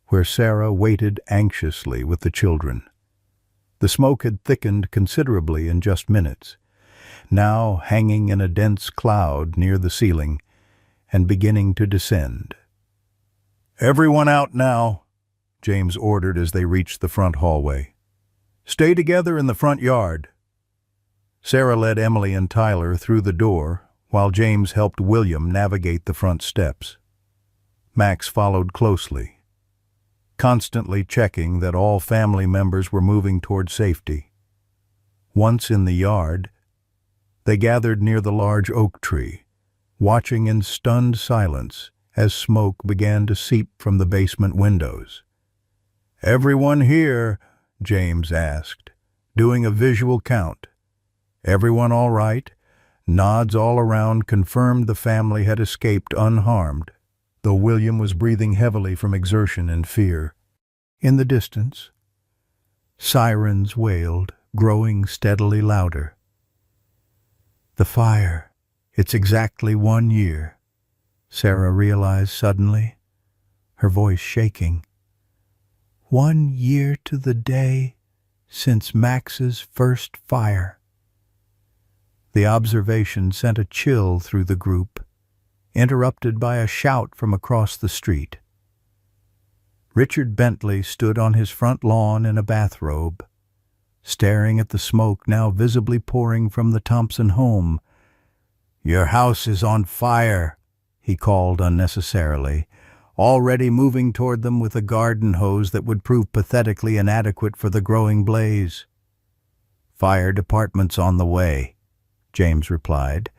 where Sarah waited anxiously with the children. The smoke had thickened considerably in just minutes, now hanging in a dense cloud near the ceiling and beginning to descend. "Everyone out now," James ordered as they reached the front hallway. "Stay together in the front yard." Sarah led Emily and Tyler through the door, while James helped William navigate the front steps. Max followed closely, constantly checking that all family members were moving toward safety. Once in the yard, they gathered near the large oak tree, watching in stunned silence as smoke began to seep from the basement windows. "Everyone here?" James asked, doing a visual count. Everyone all right? Nods all around confirmed the family had escaped unharmed, though William was breathing heavily from exertion and fear. In the distance, sirens wailed, growing steadily louder. The fire. It's exactly 1 year, Sarah realized suddenly, her voice shaking. 1 year to the day since Max's first fire. The observation sent a chill through the group, interrupted by a shout from across the street. Richard Bentley stood on his front lawn in a bathrobe, staring at the smoke now visibly pouring from the Thompson home. "Your house is on fire," he called unnecessarily, already moving toward them with a garden hose that would prove pathetically inadequate for the growing blaze. "Fire department's on the way," James replied,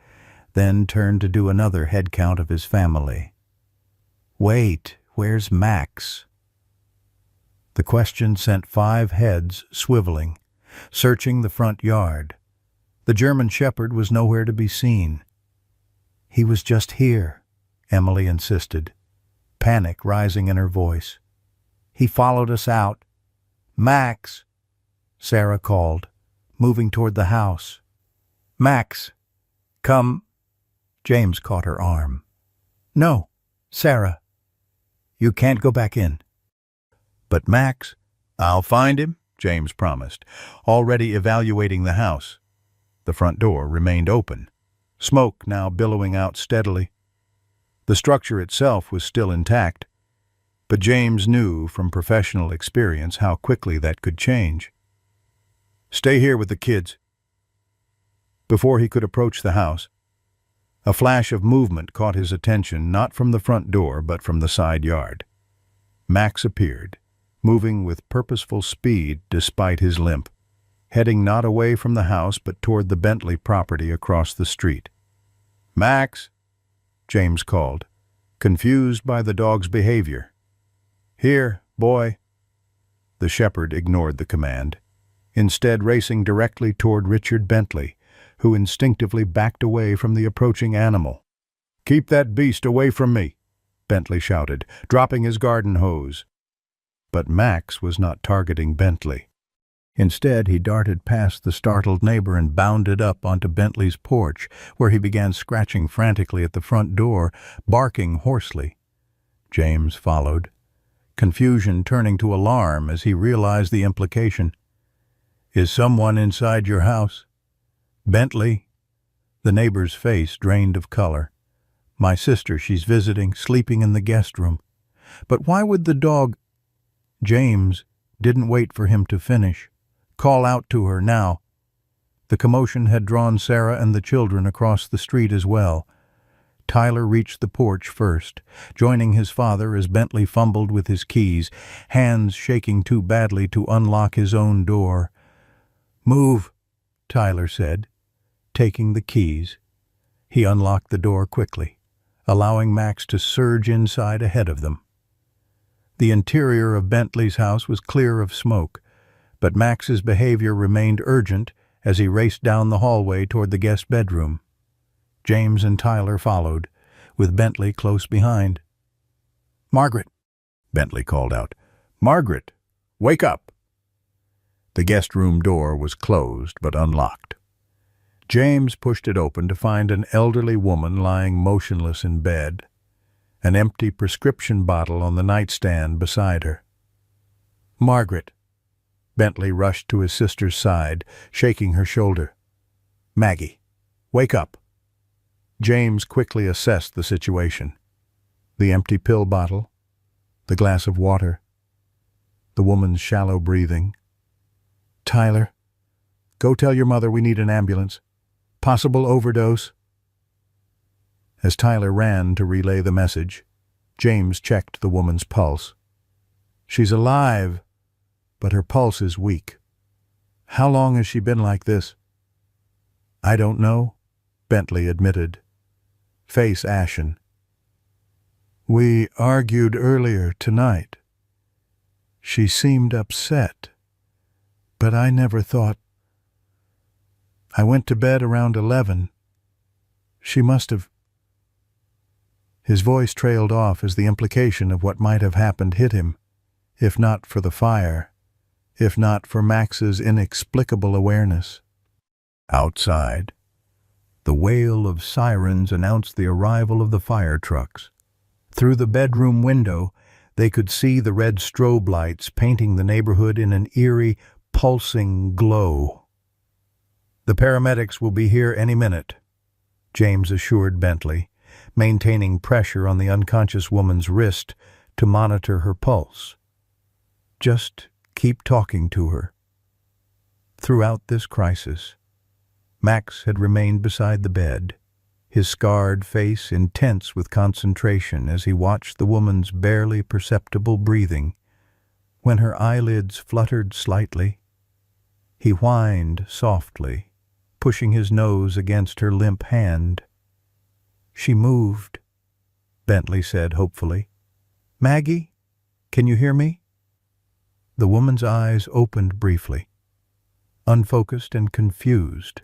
then turned to do another head count of his family. "Wait, where's Max?" The question sent 5 heads swiveling, searching the front yard. The German shepherd was nowhere to be seen. "He was just here," Emily insisted, panic rising in her voice. "He followed us out." "Max!" Sarah called, moving toward the house. "Max, come." James caught her arm. "No, Sarah. You can't go back in." "But Max—" "I'll find him," James promised, already evaluating the house. The front door remained open, smoke now billowing out steadily. The structure itself was still intact, but James knew from professional experience how quickly that could change. "Stay here with the kids." Before he could approach the house, a flash of movement caught his attention, not from the front door but from the side yard. Max appeared, moving with purposeful speed despite his limp, heading not away from the house but toward the Bentley property across the street. "Max!" James called, confused by the dog's behavior. "Here, boy." The shepherd ignored the command, instead racing directly toward Richard Bentley, who instinctively backed away from the approaching animal. "Keep that beast away from me," Bentley shouted, dropping his garden hose. But Max was not targeting Bentley. Instead, he darted past the startled neighbor and bounded up onto Bentley's porch, where he began scratching frantically at the front door, barking hoarsely. James followed, confusion turning to alarm as he realized the implication. "Is someone inside your house?" "Bentley." The neighbor's face drained of color. "My sister, she's visiting, sleeping in the guest room." "But why would the dog—" James didn't wait for him to finish. "Call out to her now." The commotion had drawn Sarah and the children across the street as well. Tyler reached the porch first, joining his father as Bentley fumbled with his keys, hands shaking too badly to unlock his own door. "Move," Tyler said, taking the keys. He unlocked the door quickly, allowing Max to surge inside ahead of them. The interior of Bentley's house was clear of smoke, but Max's behavior remained urgent as he raced down the hallway toward the guest bedroom. James and Tyler followed, with Bentley close behind. "Margaret," Bentley called out. "Margaret, wake up!" The guest room door was closed but unlocked. James pushed it open to find an elderly woman lying motionless in bed, an empty prescription bottle on the nightstand beside her. "Margaret." Bentley rushed to his sister's side, shaking her shoulder. "Maggie, wake up." James quickly assessed the situation. The empty pill bottle, the glass of water, the woman's shallow breathing. "Tyler, go tell your mother we need an ambulance. Possible overdose." As Tyler ran to relay the message, James checked the woman's pulse. "She's alive, but her pulse is weak." "How long has she been like this?" "I don't know," Bentley admitted, face ashen. "We argued earlier tonight. She seemed upset, but I never thought—" I went to bed around 11. She must have—" His voice trailed off as the implication of what might have happened hit him, if not for the fire, if not for Max's inexplicable awareness. Outside, the wail of sirens announced the arrival of the fire trucks. Through the bedroom window, they could see the red strobe lights painting the neighborhood in an eerie, pulsing glow. "The paramedics will be here any minute," James assured Bentley, maintaining pressure on the unconscious woman's wrist to monitor her pulse. "Just keep talking to her." Throughout this crisis, Max had remained beside the bed, his scarred face intense with concentration as he watched the woman's barely perceptible breathing. When her eyelids fluttered slightly, he whined softly, pushing his nose against her limp hand. "She moved," Bentley said hopefully. "Maggie, can you hear me?" The woman's eyes opened briefly, unfocused and confused,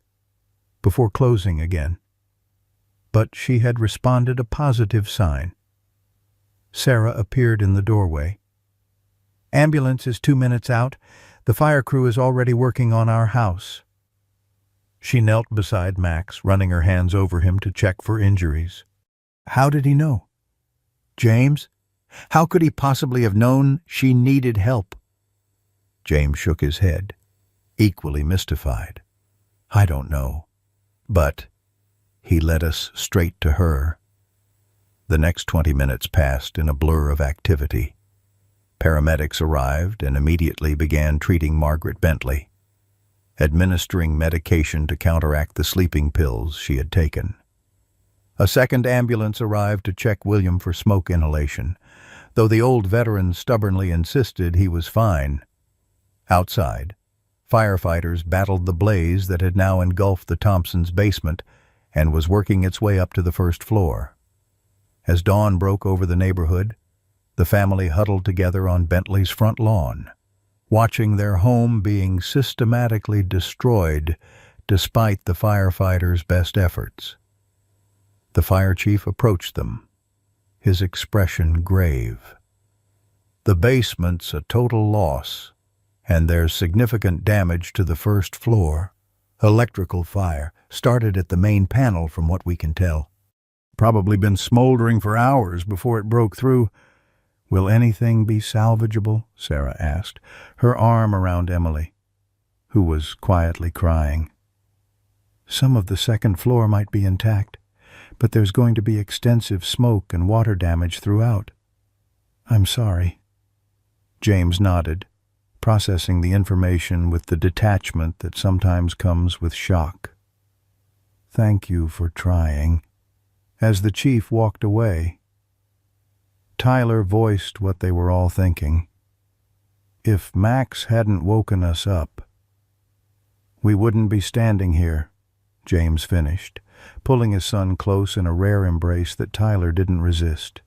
before closing again. But she had responded a positive sign. Sarah appeared in the doorway. "Ambulance is 2 minutes out. The fire crew is already working on our house." She knelt beside Max, running her hands over him to check for injuries. How did he know? James? How could he possibly have known she needed help? James shook his head, equally mystified. "I don't know. But he led us straight to her." The next 20 minutes passed in a blur of activity. Paramedics arrived and immediately began treating Margaret Bentley, administering medication to counteract the sleeping pills she had taken. A second ambulance arrived to check William for smoke inhalation, though the old veteran stubbornly insisted he was fine. Outside, firefighters battled the blaze that had now engulfed the Thompsons' basement and was working its way up to the first floor. As dawn broke over the neighborhood, the family huddled together on Bentley's front lawn, watching their home being systematically destroyed despite the firefighters' best efforts. The fire chief approached them, his expression grave. "The basement's a total loss, and there's significant damage to the first floor. Electrical fire started at the main panel from what we can tell. Probably been smoldering for hours before it broke through." "Will anything be salvageable?" Sarah asked, her arm around Emily, who was quietly crying. "Some of the second floor might be intact, but there's going to be extensive smoke and water damage throughout. I'm sorry." James nodded, processing the information with the detachment that sometimes comes with shock. "Thank you for trying." As the chief walked away, Tyler voiced what they were all thinking. If Max hadn't woken us up, we wouldn't be standing here, James finished, pulling his son close in a rare embrace that Tyler didn't resist.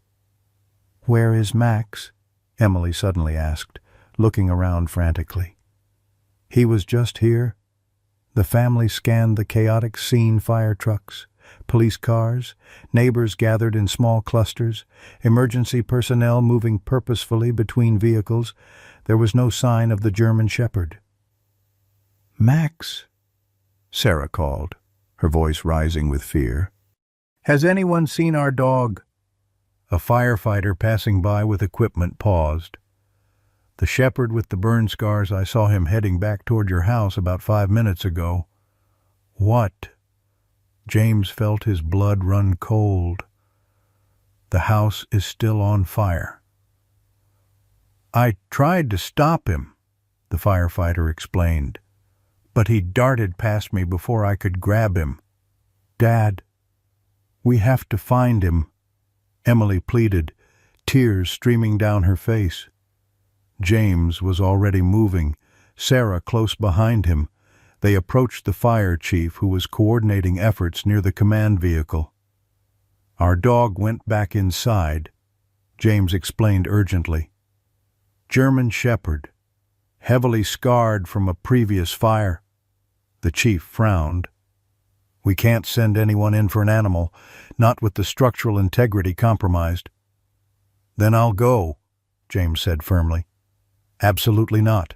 "Where is Max?" Emily suddenly asked, looking around frantically. "He was just here." The family scanned the chaotic scene: fire trucks, police cars, neighbors gathered in small clusters, emergency personnel moving purposefully between vehicles. There was no sign of the German Shepherd. "Max," Sarah called, her voice rising with fear. "Has anyone seen our dog?" A firefighter passing by with equipment paused. "The shepherd with the burn scars, I saw him heading back toward your house about 5 minutes ago." "What?" James felt his blood run cold. "The house is still on fire." "I tried to stop him," the firefighter explained, "but he darted past me before I could grab him." "Dad, we have to find him," Emily pleaded, tears streaming down her face. James was already moving, Sarah close behind him. They approached the fire chief, who was coordinating efforts near the command vehicle. "Our dog went back inside," James explained urgently. "German Shepherd, heavily scarred from a previous fire." The chief frowned. We can't send anyone in for an animal, not with the structural integrity compromised. Then I'll go, James said firmly. Absolutely not.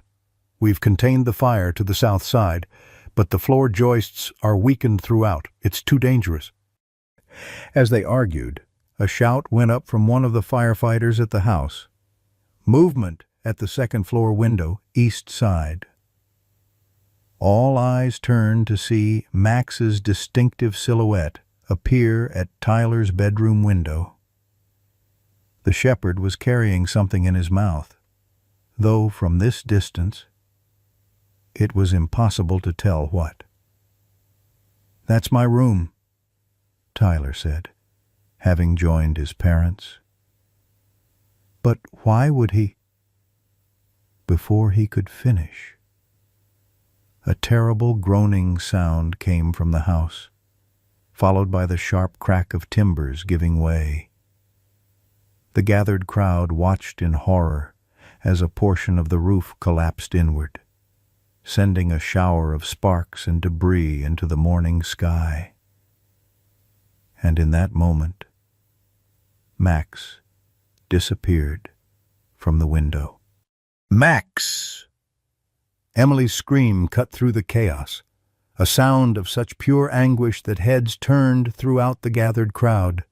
We've contained the fire to the south side, but the floor joists are weakened throughout. It's too dangerous. As they argued, a shout went up from one of the firefighters at the house. Movement at the second-floor window, east side. All eyes turned to see Max's distinctive silhouette appear at Tyler's bedroom window. The shepherd was carrying something in his mouth, though from this distance it was impossible to tell what. "That's my room," Tyler said, having joined his parents. "But why would he—" Before he could finish, a terrible groaning sound came from the house, followed by the sharp crack of timbers giving way. The gathered crowd watched in horror as a portion of the roof collapsed inward, sending a shower of sparks and debris into the morning sky. And in that moment, Max disappeared from the window. "Max!" Emily's scream cut through the chaos, a sound of such pure anguish that heads turned throughout the gathered crowd.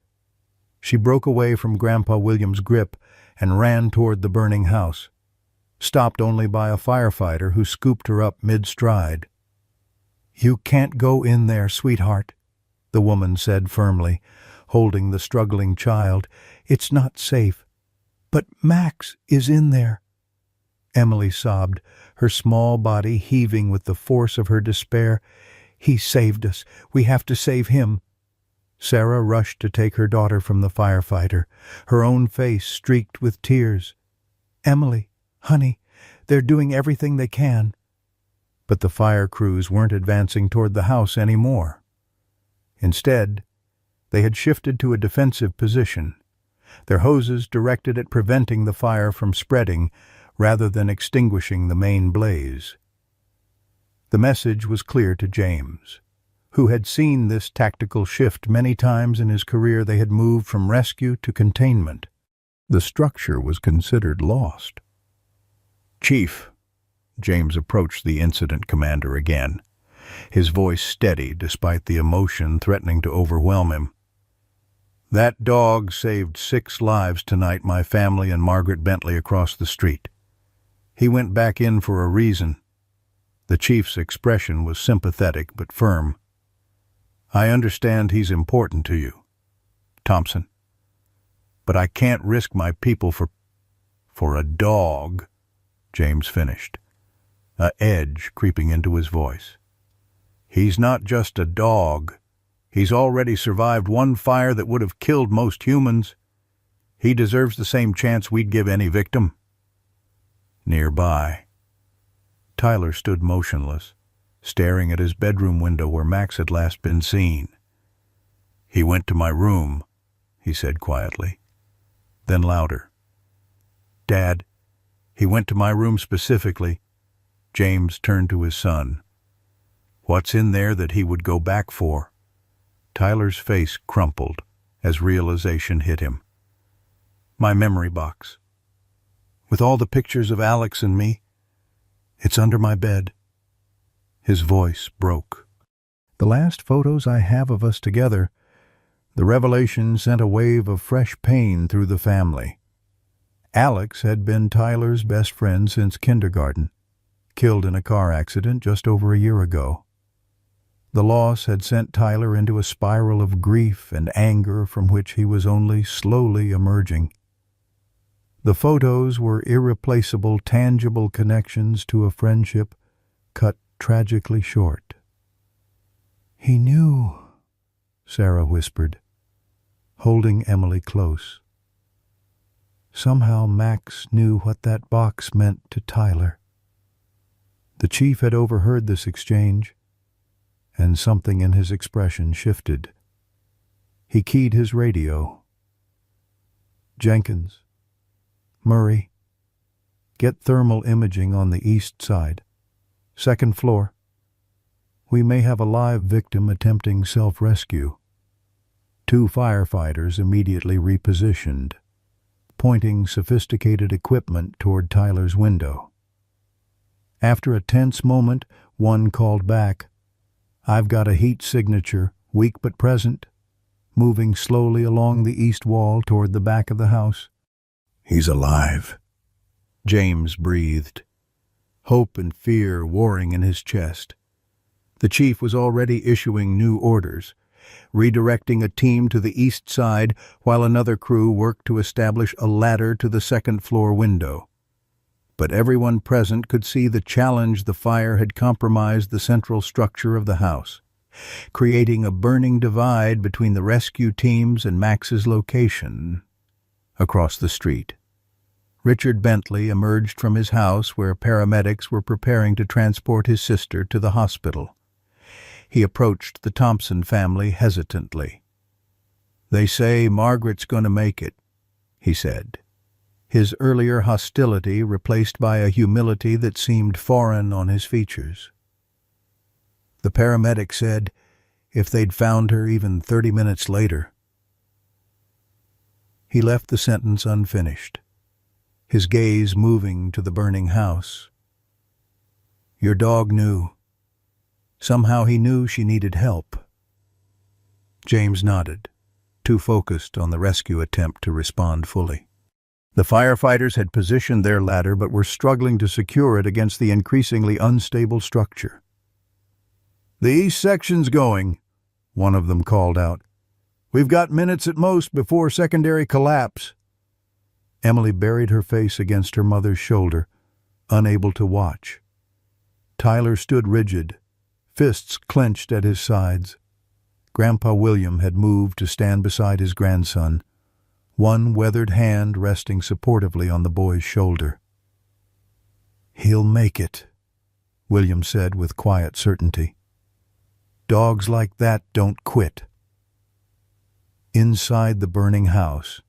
She broke away from Grandpa William's grip and ran toward the burning house, stopped only by a firefighter who scooped her up mid-stride. "You can't go in there, sweetheart," the woman said firmly, holding the struggling child. "It's not safe." "But Max is in there," Emily sobbed, her small body heaving with the force of her despair. "He saved us. We have to save him." Sarah rushed to take her daughter from the firefighter, her own face streaked with tears. "Emily, honey, they're doing everything they can." But the fire crews weren't advancing toward the house anymore. Instead, they had shifted to a defensive position, their hoses directed at preventing the fire from spreading rather than extinguishing the main blaze. The message was clear to James, who had seen this tactical shift many times in his career. They had moved from rescue to containment. The structure was considered lost. "Chief," James approached the incident commander again, his voice steady despite the emotion threatening to overwhelm him. "That dog saved 6 lives tonight, my family and Margaret Bentley across the street. He went back in for a reason." The chief's expression was sympathetic but firm. "I understand he's important to you, Thompson, but I can't risk my people for a dog," James finished, a edge creeping into his voice. "He's not just a dog. He's already survived one fire that would have killed most humans. He deserves the same chance we'd give any victim." Nearby, Tyler stood motionless, staring at his bedroom window where Max had last been seen. "He went to my room," he said quietly. Then louder, "Dad, he went to my room specifically." James turned to his son. "What's in there that he would go back for?" Tyler's face crumpled as realization hit him. "My memory box. With all the pictures of Alex and me. It's under my bed." His voice broke. "The last photos I have of us together." The revelation sent a wave of fresh pain through the family. Alex had been Tyler's best friend since kindergarten, killed in a car accident just over a year ago. The loss had sent Tyler into a spiral of grief and anger from which he was only slowly emerging. The photos were irreplaceable, tangible connections to a friendship cut tragically short. "He knew," Sarah whispered, holding Emily close. Somehow Max knew what that box meant to Tyler. The chief had overheard this exchange, and something in his expression shifted. He keyed his radio. "Jenkins, Murray, get thermal imaging on the east side. 2nd floor. We may have a live victim attempting self-rescue. 2 firefighters immediately repositioned, pointing sophisticated equipment toward Tyler's window. After a tense moment, one called back, "I've got a heat signature, weak but present," moving slowly along the east wall toward the back of the house. "He's alive," James breathed, hope and fear warring in his chest. The chief was already issuing new orders, redirecting a team to the east side while another crew worked to establish a ladder to the second-floor window. But everyone present could see the challenge the fire had compromised the central structure of the house, creating a burning divide between the rescue teams and Max's location. Across the street, Richard Bentley emerged from his house where paramedics were preparing to transport his sister to the hospital. He approached the Thompson family hesitantly. "They say Margaret's going to make it," he said, his earlier hostility replaced by a humility that seemed foreign on his features. The paramedic said if they'd found her even 30 minutes later. He left the sentence unfinished, his gaze moving to the burning house. "Your dog knew. Somehow he knew she needed help." James nodded, too focused on the rescue attempt to respond fully. The firefighters had positioned their ladder but were struggling to secure it against the increasingly unstable structure. "The east section's going," one of them called out. "We've got minutes at most before secondary collapse." Emily buried her face against her mother's shoulder, unable to watch. Tyler stood rigid, fists clenched at his sides. Grandpa William had moved to stand beside his grandson, one weathered hand resting supportively on the boy's shoulder. "He'll make it," William said with quiet certainty. "Dogs like that don't quit." Inside the burning house,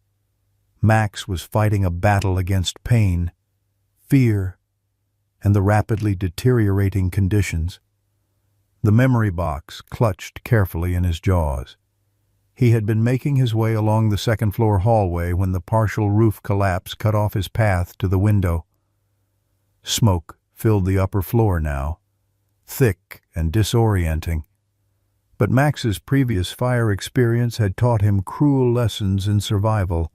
Max was fighting a battle against pain, fear, and the rapidly deteriorating conditions. The memory box clutched carefully in his jaws. He had been making his way along the second-floor hallway when the partial roof collapse cut off his path to the window. Smoke filled the upper floor now, thick and disorienting. But Max's previous fire experience had taught him cruel lessons in survival.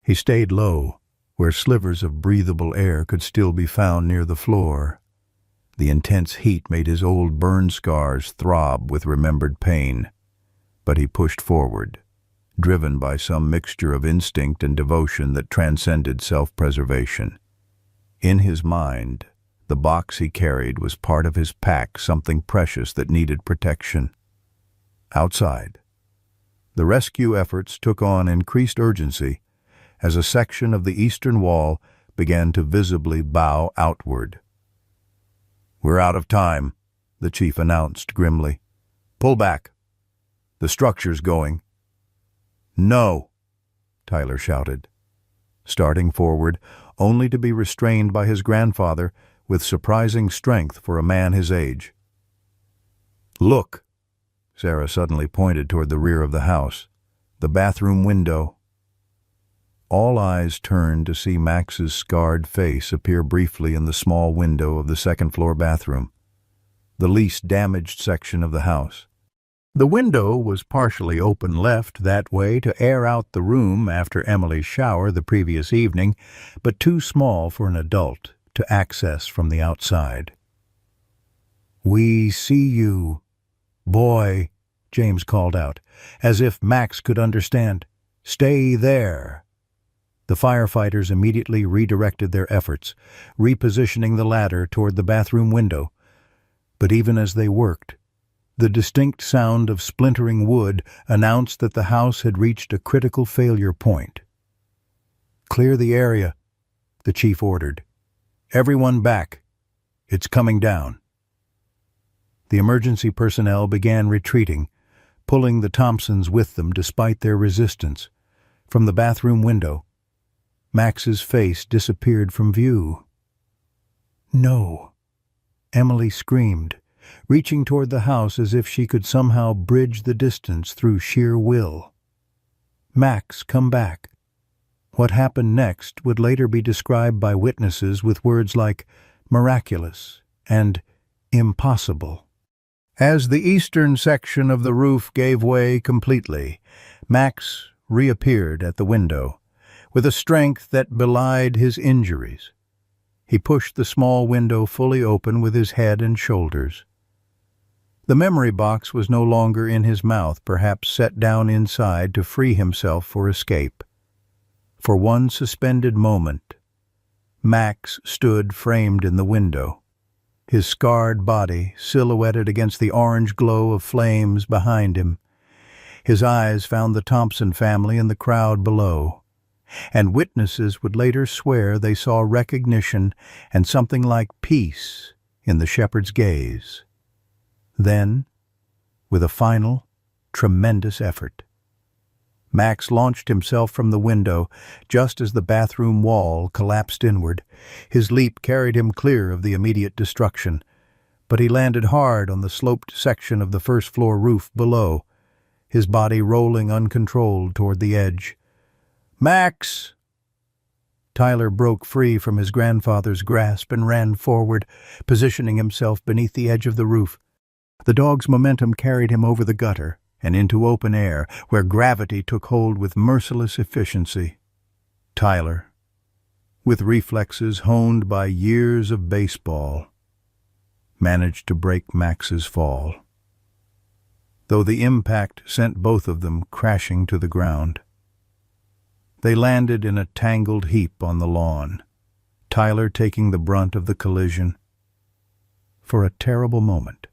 He stayed low, where slivers of breathable air could still be found near the floor. The intense heat made his old burn scars throb with remembered pain. But he pushed forward, driven by some mixture of instinct and devotion that transcended self-preservation. In his mind, the box he carried was part of his pack, something precious that needed protection. Outside, the rescue efforts took on increased urgency as a section of the eastern wall began to visibly bow outward. "We're out of time," the chief announced grimly. "Pull back. The structure's going." "No," Tyler shouted, starting forward, only to be restrained by his grandfather with surprising strength for a man his age. "Look," Sarah suddenly pointed toward the rear of the house, "the bathroom window." All eyes turned to see Max's scarred face appear briefly in the small window of the second-floor bathroom, the least damaged section of the house. The window was partially open left that way to air out the room after Emily's shower the previous evening, but too small for an adult to access from the outside. "We see you, boy," James called out, as if Max could understand. "Stay there." The firefighters immediately redirected their efforts, repositioning the ladder toward the bathroom window. But even as they worked, the distinct sound of splintering wood announced that the house had reached a critical failure point. "Clear the area," the chief ordered. "Everyone back. It's coming down." The emergency personnel began retreating, pulling the Thompsons with them despite their resistance. From the bathroom window, Max's face disappeared from view. "No," Emily screamed, reaching toward the house as if she could somehow bridge the distance through sheer will. Max, come back. What happened next would later be described by witnesses with words like miraculous and impossible. As the eastern section of the roof gave way completely, Max reappeared at the window, with a strength that belied his injuries. He pushed the small window fully open with his head and shoulders. The memory box was no longer in his mouth, perhaps set down inside to free himself for escape. For one suspended moment, Max stood framed in the window, his scarred body silhouetted against the orange glow of flames behind him. His eyes found the Thompson family in the crowd below, and witnesses would later swear they saw recognition and something like peace in the shepherd's gaze. Then, with a final, tremendous effort, Max launched himself from the window just as the bathroom wall collapsed inward. His leap carried him clear of the immediate destruction, but he landed hard on the sloped section of the first-floor roof below, his body rolling uncontrolled toward the edge. "Max!" Tyler broke free from his grandfather's grasp and ran forward, positioning himself beneath the edge of the roof. The dog's momentum carried him over the gutter and into open air, where gravity took hold with merciless efficiency. Tyler, with reflexes honed by years of baseball, managed to break Max's fall, though the impact sent both of them crashing to the ground. They landed in a tangled heap on the lawn, Tyler taking the brunt of the collision. For a terrible moment,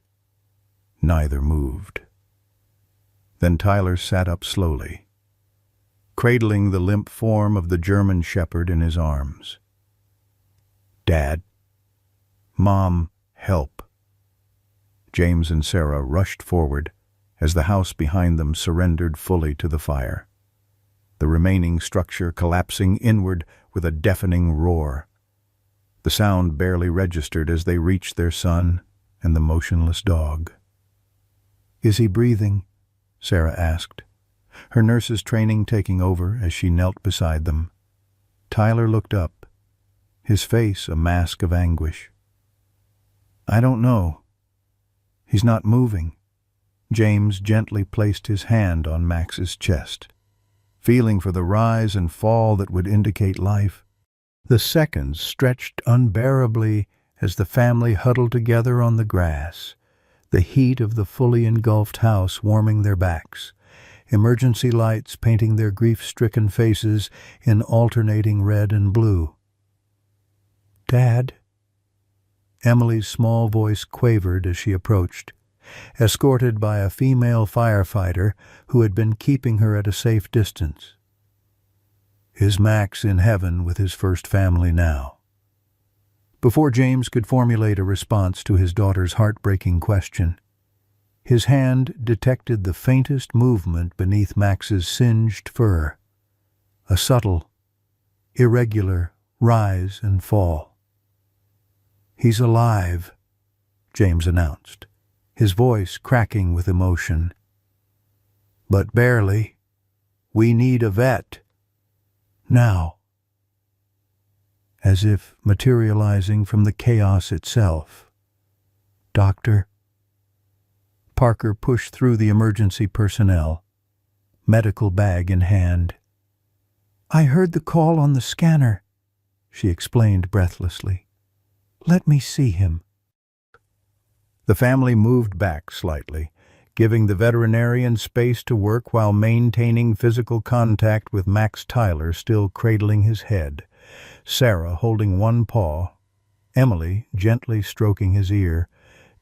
neither moved. Then Tyler sat up slowly, cradling the limp form of the German shepherd in his arms. "Dad, Mom, help." James and Sarah rushed forward as the house behind them surrendered fully to the fire, the remaining structure collapsing inward with a deafening roar. The sound barely registered as they reached their son and the motionless dog. "Is he breathing?" Sarah asked, her nurse's training taking over as she knelt beside them. Tyler looked up, his face a mask of anguish. "I don't know. He's not moving." James gently placed his hand on Max's chest, feeling for the rise and fall that would indicate life. The seconds stretched unbearably as the family huddled together on the grass, the heat of the fully engulfed house warming their backs, emergency lights painting their grief-stricken faces in alternating red and blue. "Dad?" Emily's small voice quavered as she approached, escorted by a female firefighter who had been keeping her at a safe distance. "Is Max in heaven with his first family now?" Before James could formulate a response to his daughter's heartbreaking question, his hand detected the faintest movement beneath Max's singed fur, a subtle, irregular rise and fall. "He's alive," James announced, his voice cracking with emotion. "But barely. We need a vet. Now." As if materializing from the chaos itself, "Doctor?" Parker pushed through the emergency personnel, medical bag in hand. "I heard the call on the scanner," she explained breathlessly. "Let me see him." The family moved back slightly, giving the veterinarian space to work while maintaining physical contact with Max Tyler still cradling his head, Sarah holding one paw, Emily gently stroking his ear,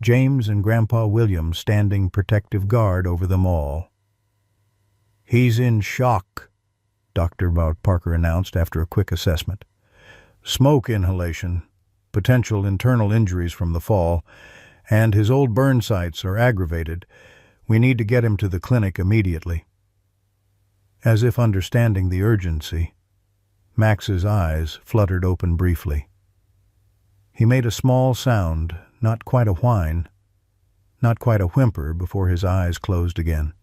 James and Grandpa William standing protective guard over them all. "He's in shock," Dr. Parker announced after a quick assessment. "Smoke inhalation, potential internal injuries from the fall, and his old burn sites are aggravated. We need to get him to the clinic immediately." As if understanding the urgency, Max's eyes fluttered open briefly. He made a small sound, not quite a whine, not quite a whimper before his eyes closed again,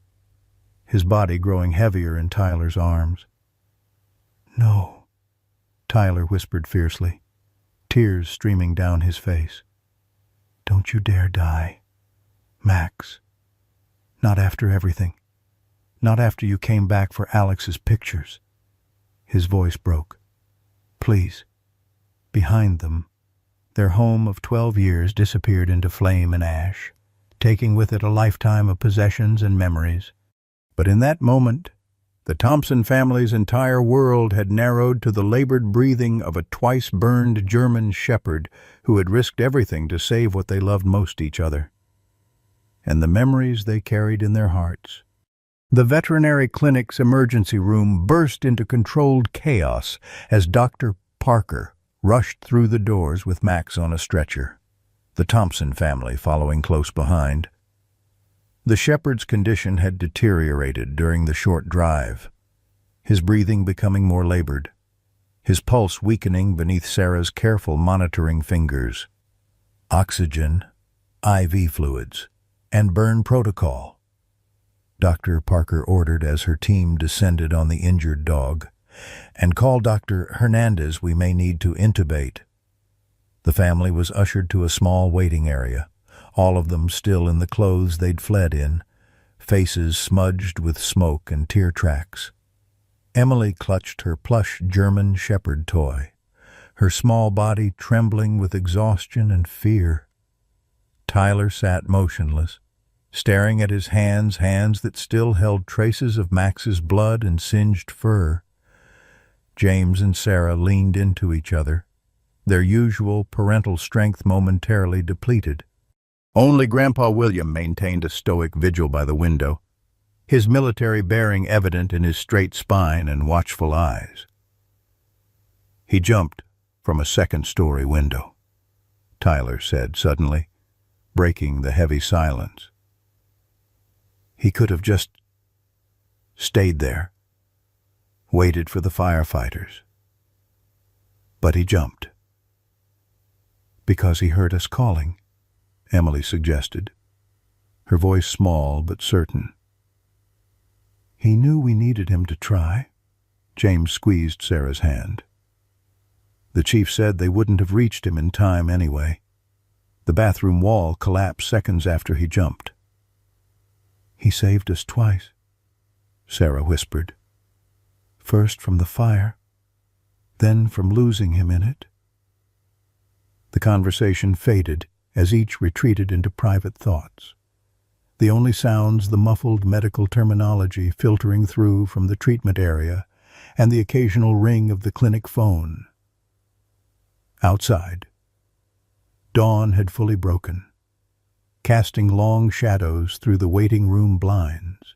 his body growing heavier in Tyler's arms. "No," Tyler whispered fiercely, tears streaming down his face. "Don't you dare die, Max. Not after everything. Not after you came back for Alex's pictures." His voice broke. "Please." Behind them, their home of 12 years disappeared into flame and ash, taking with it a lifetime of possessions and memories. But in that moment, the Thompson family's entire world had narrowed to the labored breathing of a twice-burned German shepherd who had risked everything to save what they loved most, each other, and the memories they carried in their hearts. The veterinary clinic's emergency room burst into controlled chaos as Dr. Parker rushed through the doors with Max on a stretcher, the Thompson family following close behind. The shepherd's condition had deteriorated during the short drive, his breathing becoming more labored, his pulse weakening beneath Sarah's careful monitoring fingers. Oxygen, IV fluids, and burn protocol, Dr. Parker ordered as her team descended on the injured dog. "And call Dr. Hernandez, we may need to intubate." The family was ushered to a small waiting area, all of them still in the clothes they'd fled in, faces smudged with smoke and tear tracks. Emily clutched her plush German shepherd toy, her small body trembling with exhaustion and fear. Tyler sat motionless, staring at his hands that still held traces of Max's blood and singed fur. James and Sarah leaned into each other, their usual parental strength momentarily depleted. Only Grandpa William maintained a stoic vigil by the window, his military bearing evident in his straight spine and watchful eyes. "He jumped from a second-story window," Tyler said suddenly, breaking the heavy silence. "He could have just stayed there, waited for the firefighters. But he jumped." "Because he heard us calling," Emily suggested, her voice small but certain. "He knew we needed him to try." James squeezed Sarah's hand. "The chief said they wouldn't have reached him in time anyway. The bathroom wall collapsed seconds after he jumped." "He saved us twice," Sarah whispered. "First from the fire, then from losing him in it." The conversation faded as each retreated into private thoughts, the only sounds the muffled medical terminology filtering through from the treatment area and the occasional ring of the clinic phone. Outside, dawn had fully broken, casting long shadows through the waiting room blinds.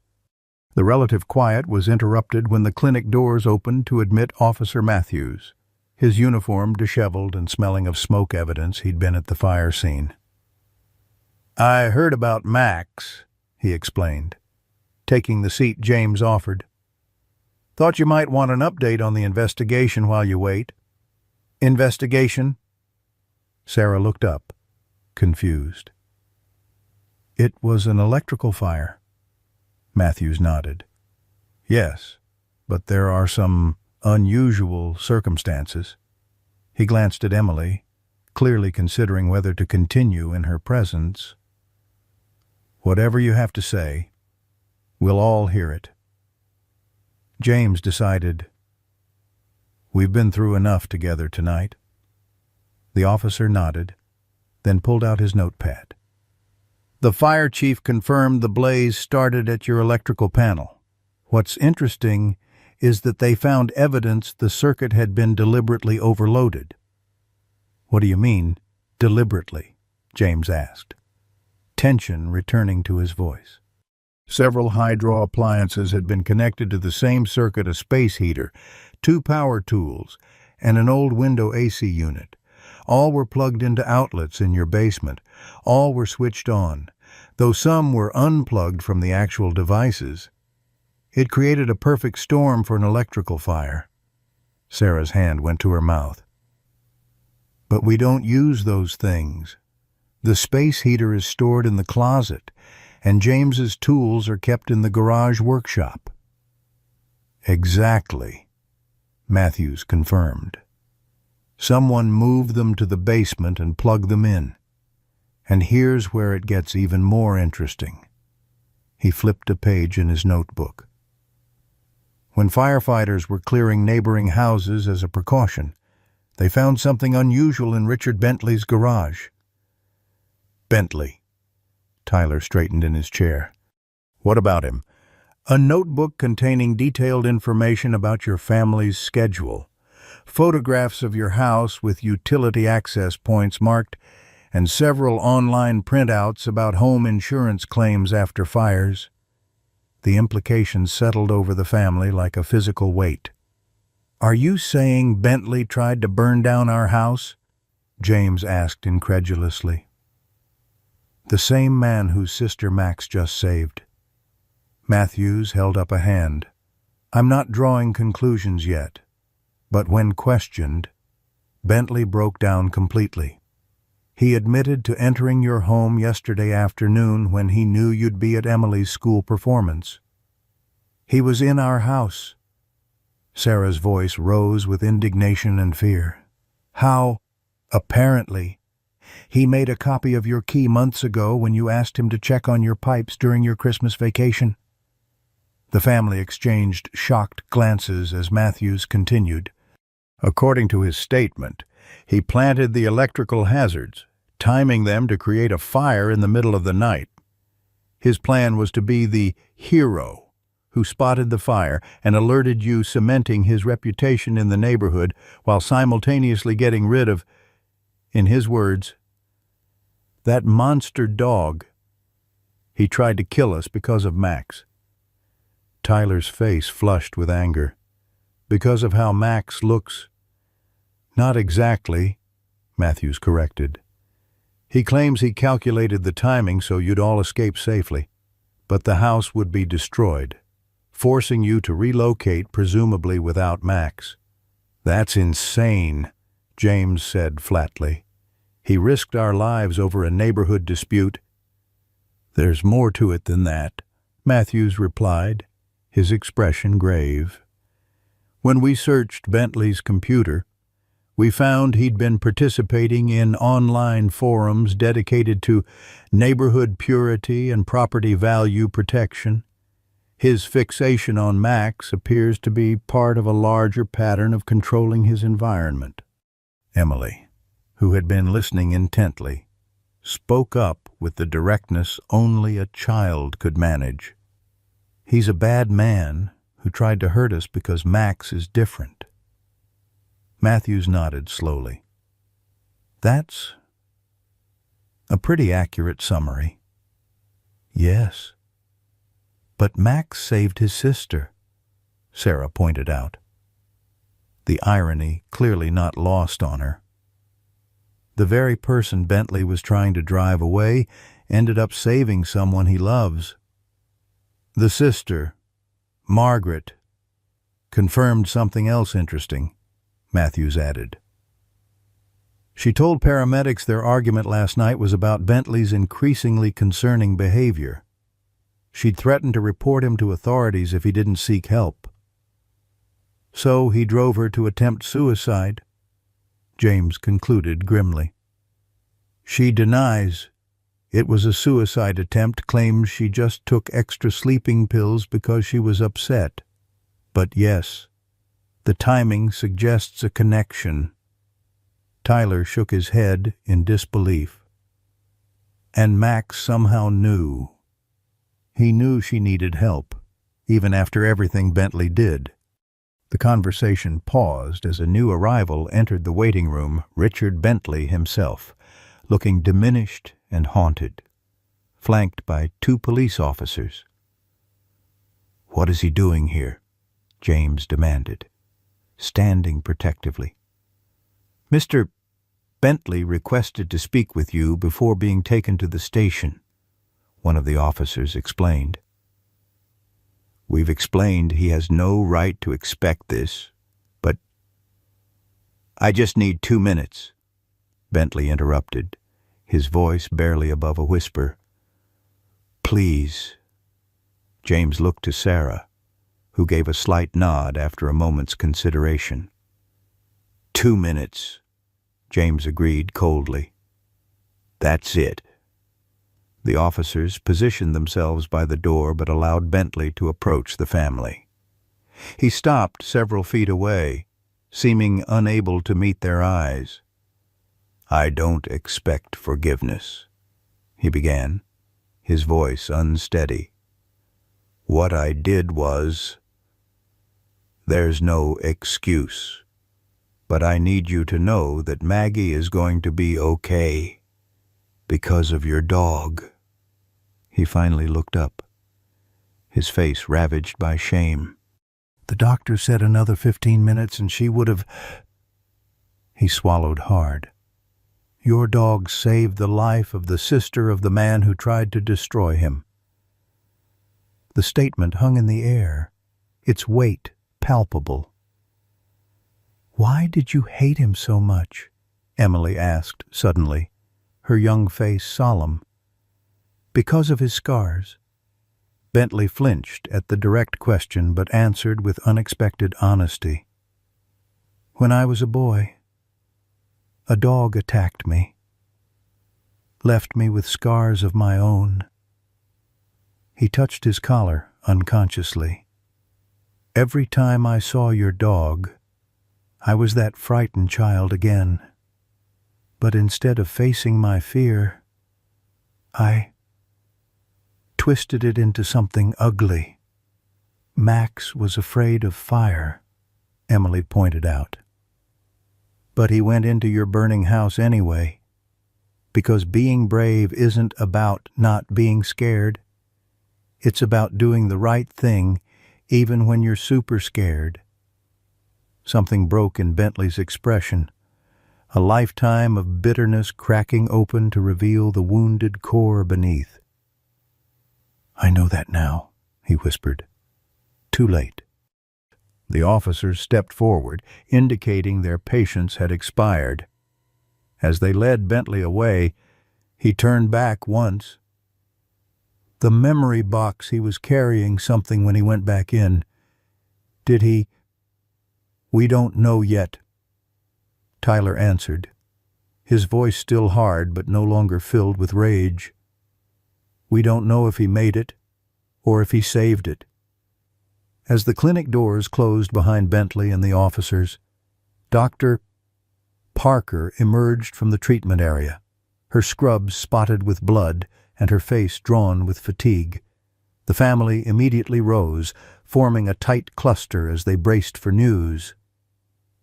The relative quiet was interrupted when the clinic doors opened to admit Officer Matthews, his uniform disheveled and smelling of smoke evidence he'd been at the fire scene. "I heard about Max," he explained, taking the seat James offered. "Thought you might want an update on the investigation while you wait." "Investigation?" Sarah looked up, confused. "It was an electrical fire." Matthews nodded. "Yes, but there are some unusual circumstances." He glanced at Emily, clearly considering whether to continue in her presence. "Whatever you have to say, we'll all hear it." James decided, "We've been through enough together tonight." The officer nodded, then pulled out his notepad. "The fire chief confirmed the blaze started at your electrical panel. What's interesting is that they found evidence the circuit had been deliberately overloaded." "What do you mean, deliberately?" James asked, tension returning to his voice. Several hydro appliances had been connected to the same circuit: a space heater, 2 power tools, and an old window AC unit. All were plugged into outlets in your basement. All were switched on, though some were unplugged from the actual devices. It created a perfect storm for an electrical fire. Sarah's hand went to her mouth. "But we don't use those things," The space heater is stored in the closet, and James's tools are kept in the garage workshop. Exactly, Matthews confirmed. Someone moved them to the basement and plugged them in. And here's where it gets even more interesting. He flipped a page in his notebook. When firefighters were clearing neighboring houses as a precaution, they found something unusual in Richard Bentley's garage. Bentley. Tyler straightened in his chair. What about him? A notebook containing detailed information about your family's schedule, photographs of your house with utility access points marked, and several online printouts about home insurance claims after fires. The implications settled over the family like a physical weight. Are you saying Bentley tried to burn down our house? James asked incredulously. The same man whose sister Max just saved. Matthews held up a hand. I'm not drawing conclusions yet, but when questioned, Bentley broke down completely. He admitted to entering your home yesterday afternoon when he knew you'd be at Emily's school performance. He was in our house. Sarah's voice rose with indignation and fear. How? Apparently. He made a copy of your key months ago when you asked him to check on your pipes during your Christmas vacation. The family exchanged shocked glances as Matthews continued. According to his statement, he planted the electrical hazards, timing them to create a fire in the middle of the night. His plan was to be the hero who spotted the fire and alerted you, cementing his reputation in the neighborhood while simultaneously getting rid of, in his words, that monster dog. He tried to kill us because of Max. Tyler's face flushed with anger. Because of how Max looks? Not exactly, Matthews corrected. He claims he calculated the timing so you'd all escape safely, but the house would be destroyed, forcing you to relocate, presumably without Max. That's insane, James said flatly. He risked our lives over a neighborhood dispute. There's more to it than that, Matthews replied, his expression grave. When we searched Bentley's computer, we found he'd been participating in online forums dedicated to neighborhood purity and property value protection. His fixation on Max appears to be part of a larger pattern of controlling his environment. Emily, who had been listening intently, spoke up with the directness only a child could manage. He's a bad man who tried to hurt us because Max is different. Matthews nodded slowly. That's a pretty accurate summary. Yes. But Max saved his sister, Sarah pointed out. The irony clearly not lost on her. The very person Bentley was trying to drive away ended up saving someone he loves. The sister, Margaret, confirmed something else interesting, Matthews added. She told paramedics their argument last night was about Bentley's increasingly concerning behavior. She'd threatened to report him to authorities if he didn't seek help. So he drove her to attempt suicide, James concluded grimly. She denies it was a suicide attempt, claims she just took extra sleeping pills because she was upset. But yes, the timing suggests a connection. Tyler shook his head in disbelief. And Max somehow knew. He knew she needed help, even after everything Bentley did. The conversation paused as a new arrival entered the waiting room, Richard Bentley himself, looking diminished and haunted, flanked by 2 police officers. "What is he doing here?" James demanded, standing protectively. "Mr. Bentley requested to speak with you before being taken to the station," one of the officers explained. "We've explained he has no right to expect this, but—" "I just need 2 minutes," Bentley interrupted, his voice barely above a whisper. "Please." James looked to Sarah, who gave a slight nod after a moment's consideration. 2 minutes, James agreed coldly. "That's it." The officers positioned themselves by the door but allowed Bentley to approach the family. He stopped several feet away, seeming unable to meet their eyes. "I don't expect forgiveness," he began, his voice unsteady. "What I did was... There's no excuse, but I need you to know that Maggie is going to be okay because of your dog." He finally looked up, his face ravaged by shame. "The doctor said another 15 minutes and she would have..." He swallowed hard. "Your dog saved the life of the sister of the man who tried to destroy him." The statement hung in the air, its weight palpable. "Why did you hate him so much?" Emily asked suddenly, her young face solemn. "Because of his scars?" Bentley flinched at the direct question but answered with unexpected honesty. "When I was a boy, a dog attacked me, left me with scars of my own." He touched his collar unconsciously. "Every time I saw your dog, I was that frightened child again. But instead of facing my fear, I twisted it into something ugly." "Max was afraid of fire," Emily pointed out. "But he went into your burning house anyway, because being brave isn't about not being scared. It's about doing the right thing even when you're super scared." Something broke in Bentley's expression, a lifetime of bitterness cracking open to reveal the wounded core beneath. "I know that now," he whispered. "Too late." The officers stepped forward, indicating their patience had expired. As they led Bentley away, he turned back once. "The memory box, he was carrying something when he went back in. Did he?" "We don't know yet," Tyler answered, his voice still hard but no longer filled with rage. "We don't know if he made it or if he saved it." As the clinic doors closed behind Bentley and the officers, Dr. Parker emerged from the treatment area, her scrubs spotted with blood and her face drawn with fatigue. The family immediately rose, forming a tight cluster as they braced for news.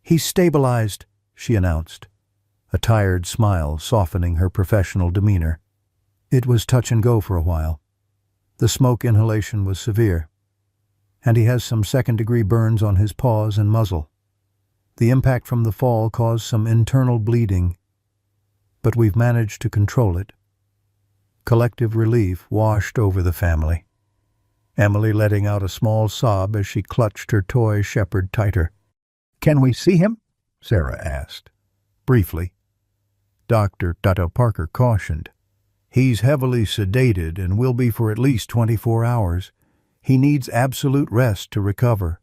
"He's stabilized," she announced, a tired smile softening her professional demeanor. "It was touch and go for a while. The smoke inhalation was severe, and he has some second-degree burns on his paws and muzzle. The impact from the fall caused some internal bleeding, but we've managed to control it." Collective relief washed over the family, Emily letting out a small sob as she clutched her toy shepherd tighter. "Can we see him?" Sarah asked. Briefly. Dr. Parker cautioned. "He's heavily sedated and will be for at least 24 hours. He needs absolute rest to recover."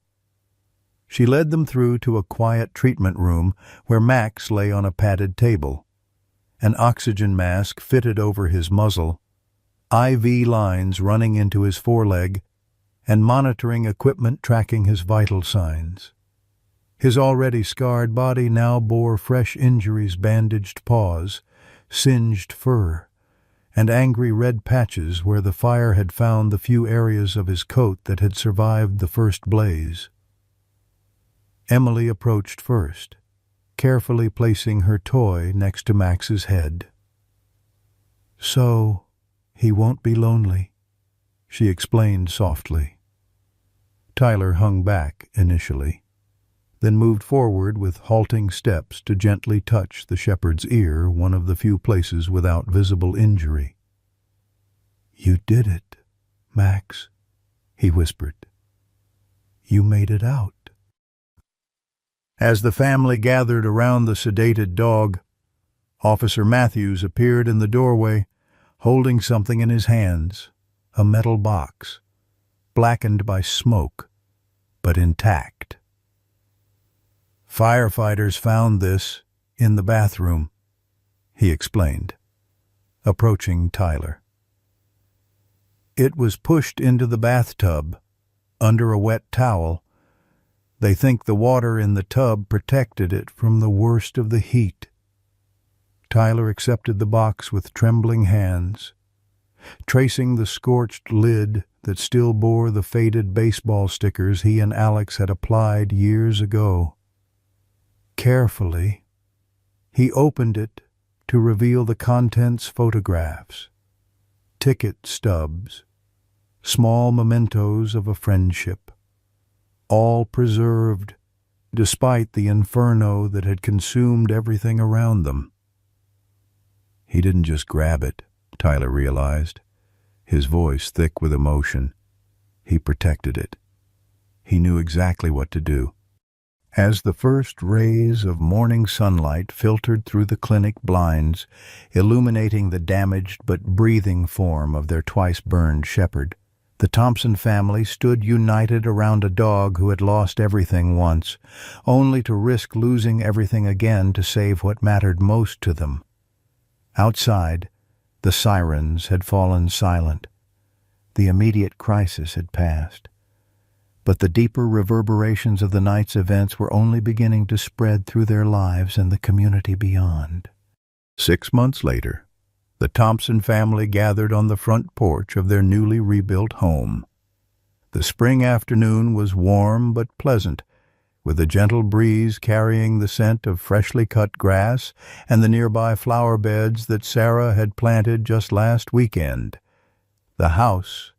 She led them through to a quiet treatment room where Max lay on a padded table, an oxygen mask fitted over his muzzle, IV lines running into his foreleg, and monitoring equipment tracking his vital signs. His already scarred body now bore fresh injuries, bandaged paws, singed fur, and angry red patches where the fire had found the few areas of his coat that had survived the first blaze. Emily approached first, carefully placing her toy next to Max's head. "So, he won't be lonely," she explained softly. Tyler hung back initially, then moved forward with halting steps to gently touch the shepherd's ear, one of the few places without visible injury. "You did it, Max," he whispered. "You made it out." As the family gathered around the sedated dog, Officer Matthews appeared in the doorway, holding something in his hands, a metal box, blackened by smoke, but intact. "Firefighters found this in the bathroom," he explained, approaching Tyler. "It was pushed into the bathtub, under a wet towel. They think the water in the tub protected it from the worst of the heat." Tyler accepted the box with trembling hands, tracing the scorched lid that still bore the faded baseball stickers he and Alex had applied years ago. Carefully, he opened it to reveal the contents: photographs, ticket stubs, small mementos of a friendship, all preserved despite the inferno that had consumed everything around them. He didn't just grab it, Tyler realized, his voice thick with emotion. He protected it. He knew exactly what to do. As the first rays of morning sunlight filtered through the clinic blinds, illuminating the damaged but breathing form of their twice-burned shepherd, the Thompson family stood united around a dog who had lost everything once, only to risk losing everything again to save what mattered most to them. Outside, the sirens had fallen silent. The immediate crisis had passed. But the deeper reverberations of the night's events were only beginning to spread through their lives and the community beyond. 6 months later, the Thompson family gathered on the front porch of their newly rebuilt home. The spring afternoon was warm but pleasant, with a gentle breeze carrying the scent of freshly cut grass and the nearby flower beds that Sarah had planted just last weekend. The house,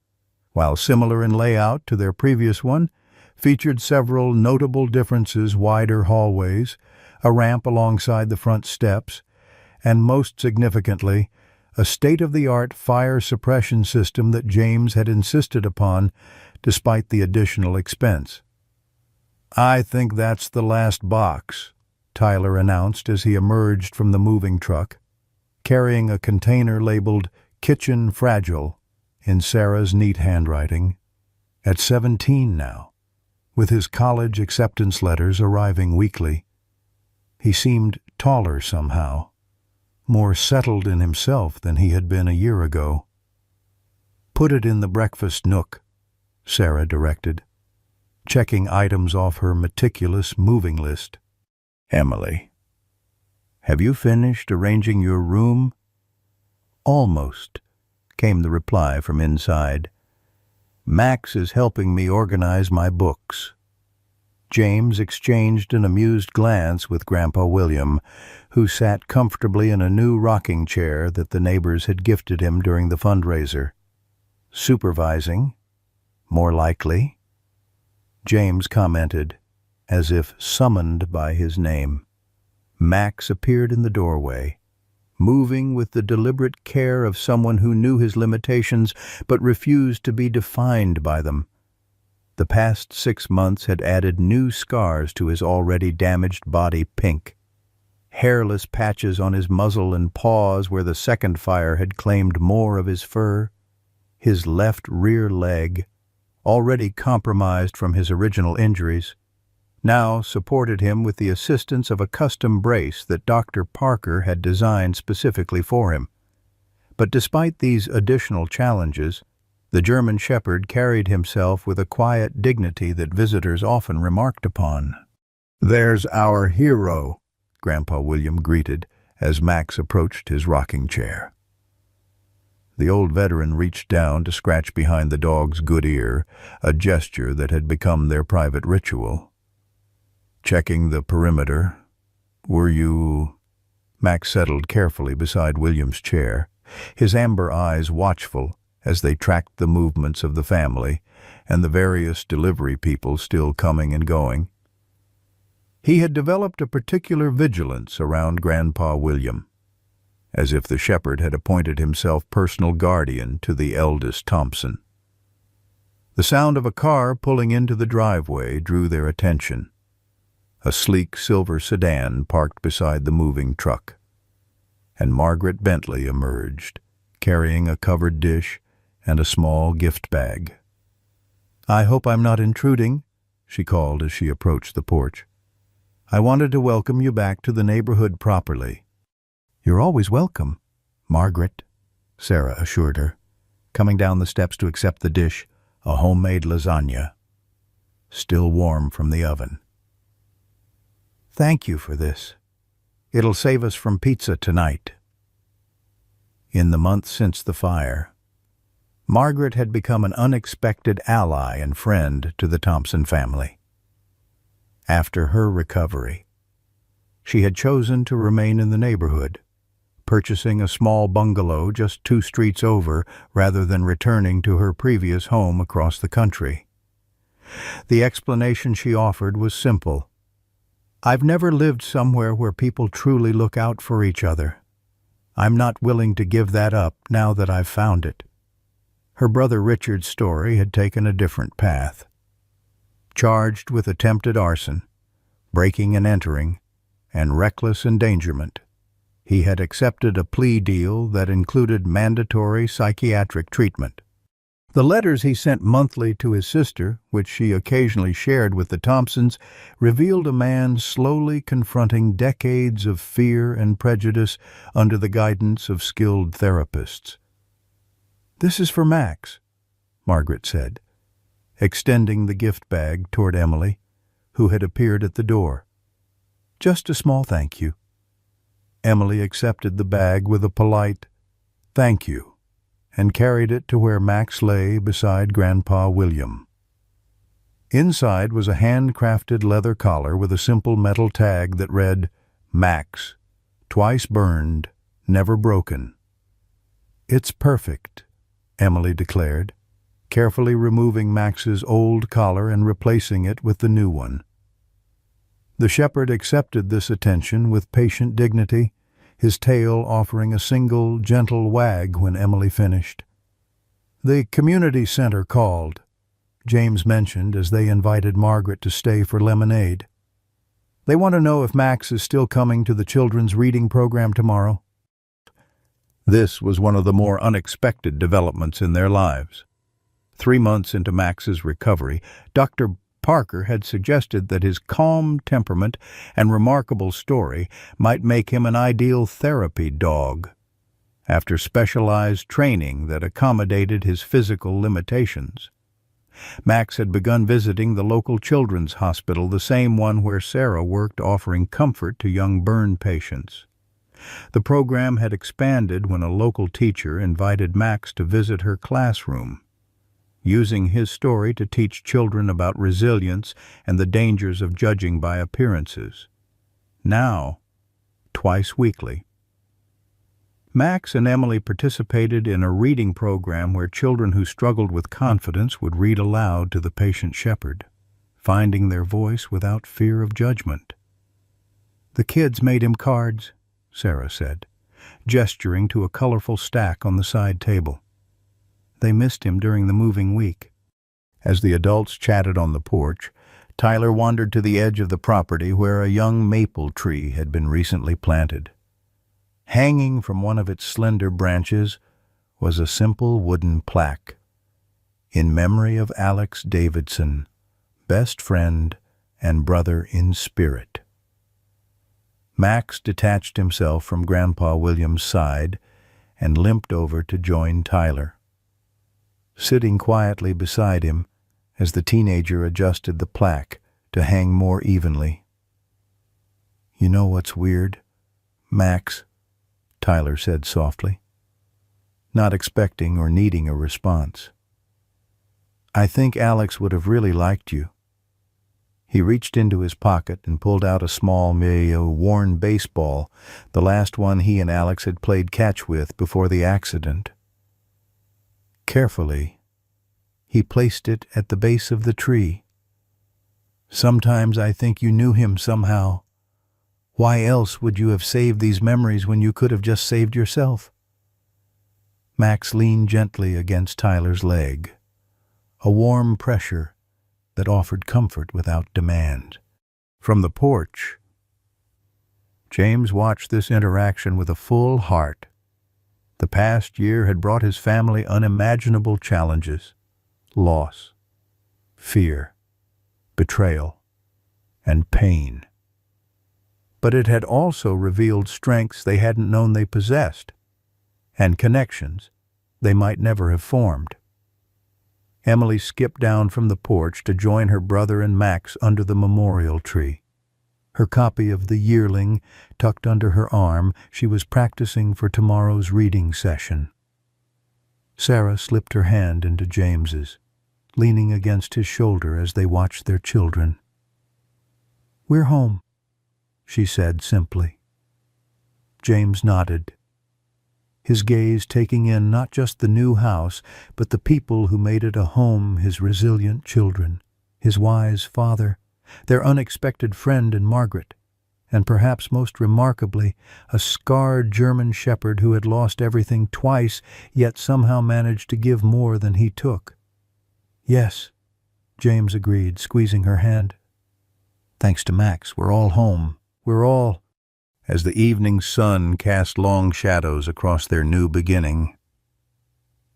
while similar in layout to their previous one, featured several notable differences: wider hallways, a ramp alongside the front steps, and most significantly, a state-of-the-art fire suppression system that James had insisted upon despite the additional expense. "I think that's the last box," Tyler announced as he emerged from the moving truck, carrying a container labeled "Kitchen Fragile" in Sarah's neat handwriting. At 17 now, with his college acceptance letters arriving weekly, he seemed taller somehow, more settled in himself than he had been a year ago. "Put it in the breakfast nook," Sarah directed, checking items off her meticulous moving list. "Emily, have you finished arranging your room?" "Almost," came the reply from inside. "Max is helping me organize my books." James exchanged an amused glance with Grandpa William, who sat comfortably in a new rocking chair that the neighbors had gifted him during the fundraiser. "Supervising, more likely," James commented, as if summoned by his name. Max appeared in the doorway, moving with the deliberate care of someone who knew his limitations but refused to be defined by them. The past 6 months had added new scars to his already damaged body pink. Hairless patches on his muzzle and paws where the second fire had claimed more of his fur. His left rear leg, already compromised from his original injuries, now supported him with the assistance of a custom brace that Dr. Parker had designed specifically for him. But despite these additional challenges, the German Shepherd carried himself with a quiet dignity that visitors often remarked upon. "There's our hero," Grandpa William greeted as Max approached his rocking chair. The old veteran reached down to scratch behind the dog's good ear, a gesture that had become their private ritual. "Checking the perimeter. Were you—" Max settled carefully beside William's chair, his amber eyes watchful as they tracked the movements of the family and the various delivery people still coming and going. He had developed a particular vigilance around Grandpa William, as if the shepherd had appointed himself personal guardian to the eldest Thompson. The sound of a car pulling into the driveway drew their attention. A sleek silver sedan parked beside the moving truck. and Margaret Bentley emerged, carrying a covered dish and a small gift bag. "I hope I'm not intruding," she called as she approached the porch. "I wanted to welcome you back to the neighborhood properly." "You're always welcome, Margaret," Sarah assured her, coming down the steps to accept the dish, a homemade lasagna, still warm from the oven. "Thank you for this. It'll save us from pizza tonight." In the months since the fire, Margaret had become an unexpected ally and friend to the Thompson family. After her recovery, she had chosen to remain in the neighborhood, purchasing a small bungalow just 2 streets over rather than returning to her previous home across the country. The explanation she offered was simple. "I've never lived somewhere where people truly look out for each other. I'm not willing to give that up now that I've found it." Her brother Richard's story had taken a different path. Charged with attempted arson, breaking and entering, and reckless endangerment, he had accepted a plea deal that included mandatory psychiatric treatment. The letters he sent monthly to his sister, which she occasionally shared with the Thompsons, revealed a man slowly confronting decades of fear and prejudice under the guidance of skilled therapists. "This is for Max," Margaret said, extending the gift bag toward Emily, who had appeared at the door. "Just a small thank you." Emily accepted the bag with a polite, "Thank you," and carried it to where Max lay beside Grandpa William. Inside was a handcrafted leather collar with a simple metal tag that read, "Max, twice burned, never broken." "It's perfect," Emily declared, carefully removing Max's old collar and replacing it with the new one. The shepherd accepted this attention with patient dignity, his tail offering a single, gentle wag when Emily finished. "The community center called," James mentioned as they invited Margaret to stay for lemonade. "They want to know if Max is still coming to the children's reading program tomorrow." This was one of the more unexpected developments in their lives. 3 months into Max's recovery, Dr. Parker had suggested that his calm temperament and remarkable story might make him an ideal therapy dog. After specialized training that accommodated his physical limitations, Max had begun visiting the local children's hospital, the same one where Sarah worked offering comfort to young burn patients. The program had expanded when a local teacher invited Max to visit her classroom, using his story to teach children about resilience and the dangers of judging by appearances. Now, twice weekly, Max and Emily participated in a reading program where children who struggled with confidence would read aloud to the patient shepherd, finding their voice without fear of judgment. "The kids made him cards," Sarah said, gesturing to a colorful stack on the side table. "They missed him during the moving week." As the adults chatted on the porch, Tyler wandered to the edge of the property where a young maple tree had been recently planted. Hanging from one of its slender branches was a simple wooden plaque, "In memory of Alex Davidson, best friend and brother in spirit." Max detached himself from Grandpa William's side and limped over to join Tyler, sitting quietly beside him as the teenager adjusted the plaque to hang more evenly. "You know what's weird, Max?" Tyler said softly, not expecting or needing a response. "I think Alex would have really liked you." He reached into his pocket and pulled out a small, worn baseball, the last one he and Alex had played catch with before the accident. Carefully, he placed it at the base of the tree. "Sometimes I think you knew him somehow. Why else would you have saved these memories when you could have just saved yourself?" Max leaned gently against Tyler's leg, a warm pressure that offered comfort without demand. From the porch, James watched this interaction with a full heart. The past year had brought his family unimaginable challenges: loss, fear, betrayal, and pain. But it had also revealed strengths they hadn't known they possessed, and connections they might never have formed. Emily skipped down from the porch to join her brother and Max under the memorial tree. Her copy of The Yearling tucked under her arm, she was practicing for tomorrow's reading session. Sarah slipped her hand into James's, leaning against his shoulder as they watched their children. "We're home," she said simply. James nodded, his gaze taking in not just the new house, but the people who made it a home: his resilient children, his wise father, their unexpected friend in Margaret, and perhaps most remarkably, a scarred German shepherd who had lost everything twice, yet somehow managed to give more than he took. "Yes," James agreed, squeezing her hand. "Thanks to Max, we're all home. We're all—" As the evening sun cast long shadows across their new beginning,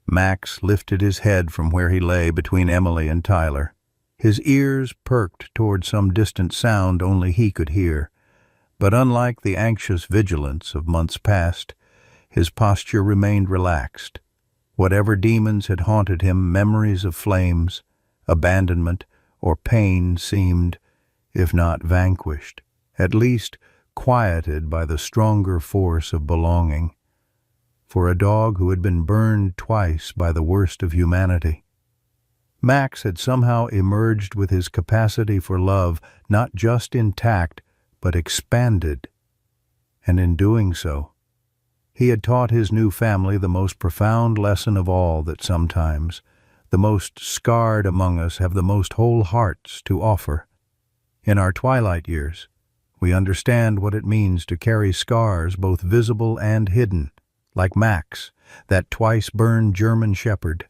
Max lifted his head from where he lay between Emily and Tyler. His ears perked toward some distant sound only he could hear, but unlike the anxious vigilance of months past, his posture remained relaxed. Whatever demons had haunted him, memories of flames, abandonment, or pain seemed, if not vanquished, at least quieted by the stronger force of belonging. For a dog who had been burned twice by the worst of humanity, Max had somehow emerged with his capacity for love not just intact, but expanded. And in doing so, he had taught his new family the most profound lesson of all, that sometimes the most scarred among us have the most whole hearts to offer. In our twilight years, we understand what it means to carry scars both visible and hidden, like Max, that twice-burned German shepherd.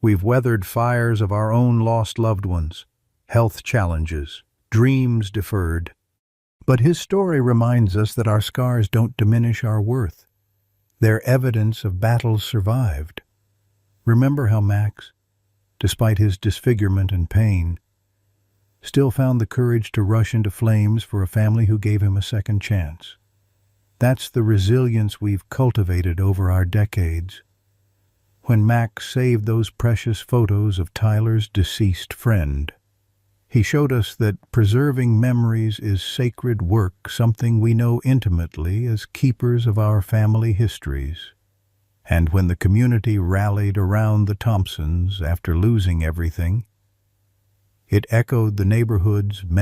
We've weathered fires of our own lost loved ones, health challenges, dreams deferred. But his story reminds us that our scars don't diminish our worth. They're evidence of battles survived. Remember how Max, despite his disfigurement and pain, still found the courage to rush into flames for a family who gave him a second chance. That's the resilience we've cultivated over our decades. When Max saved those precious photos of Tyler's deceased friend, he showed us that preserving memories is sacred work, something we know intimately as keepers of our family histories. And when the community rallied around the Thompsons after losing everything, it echoed the neighborhood's many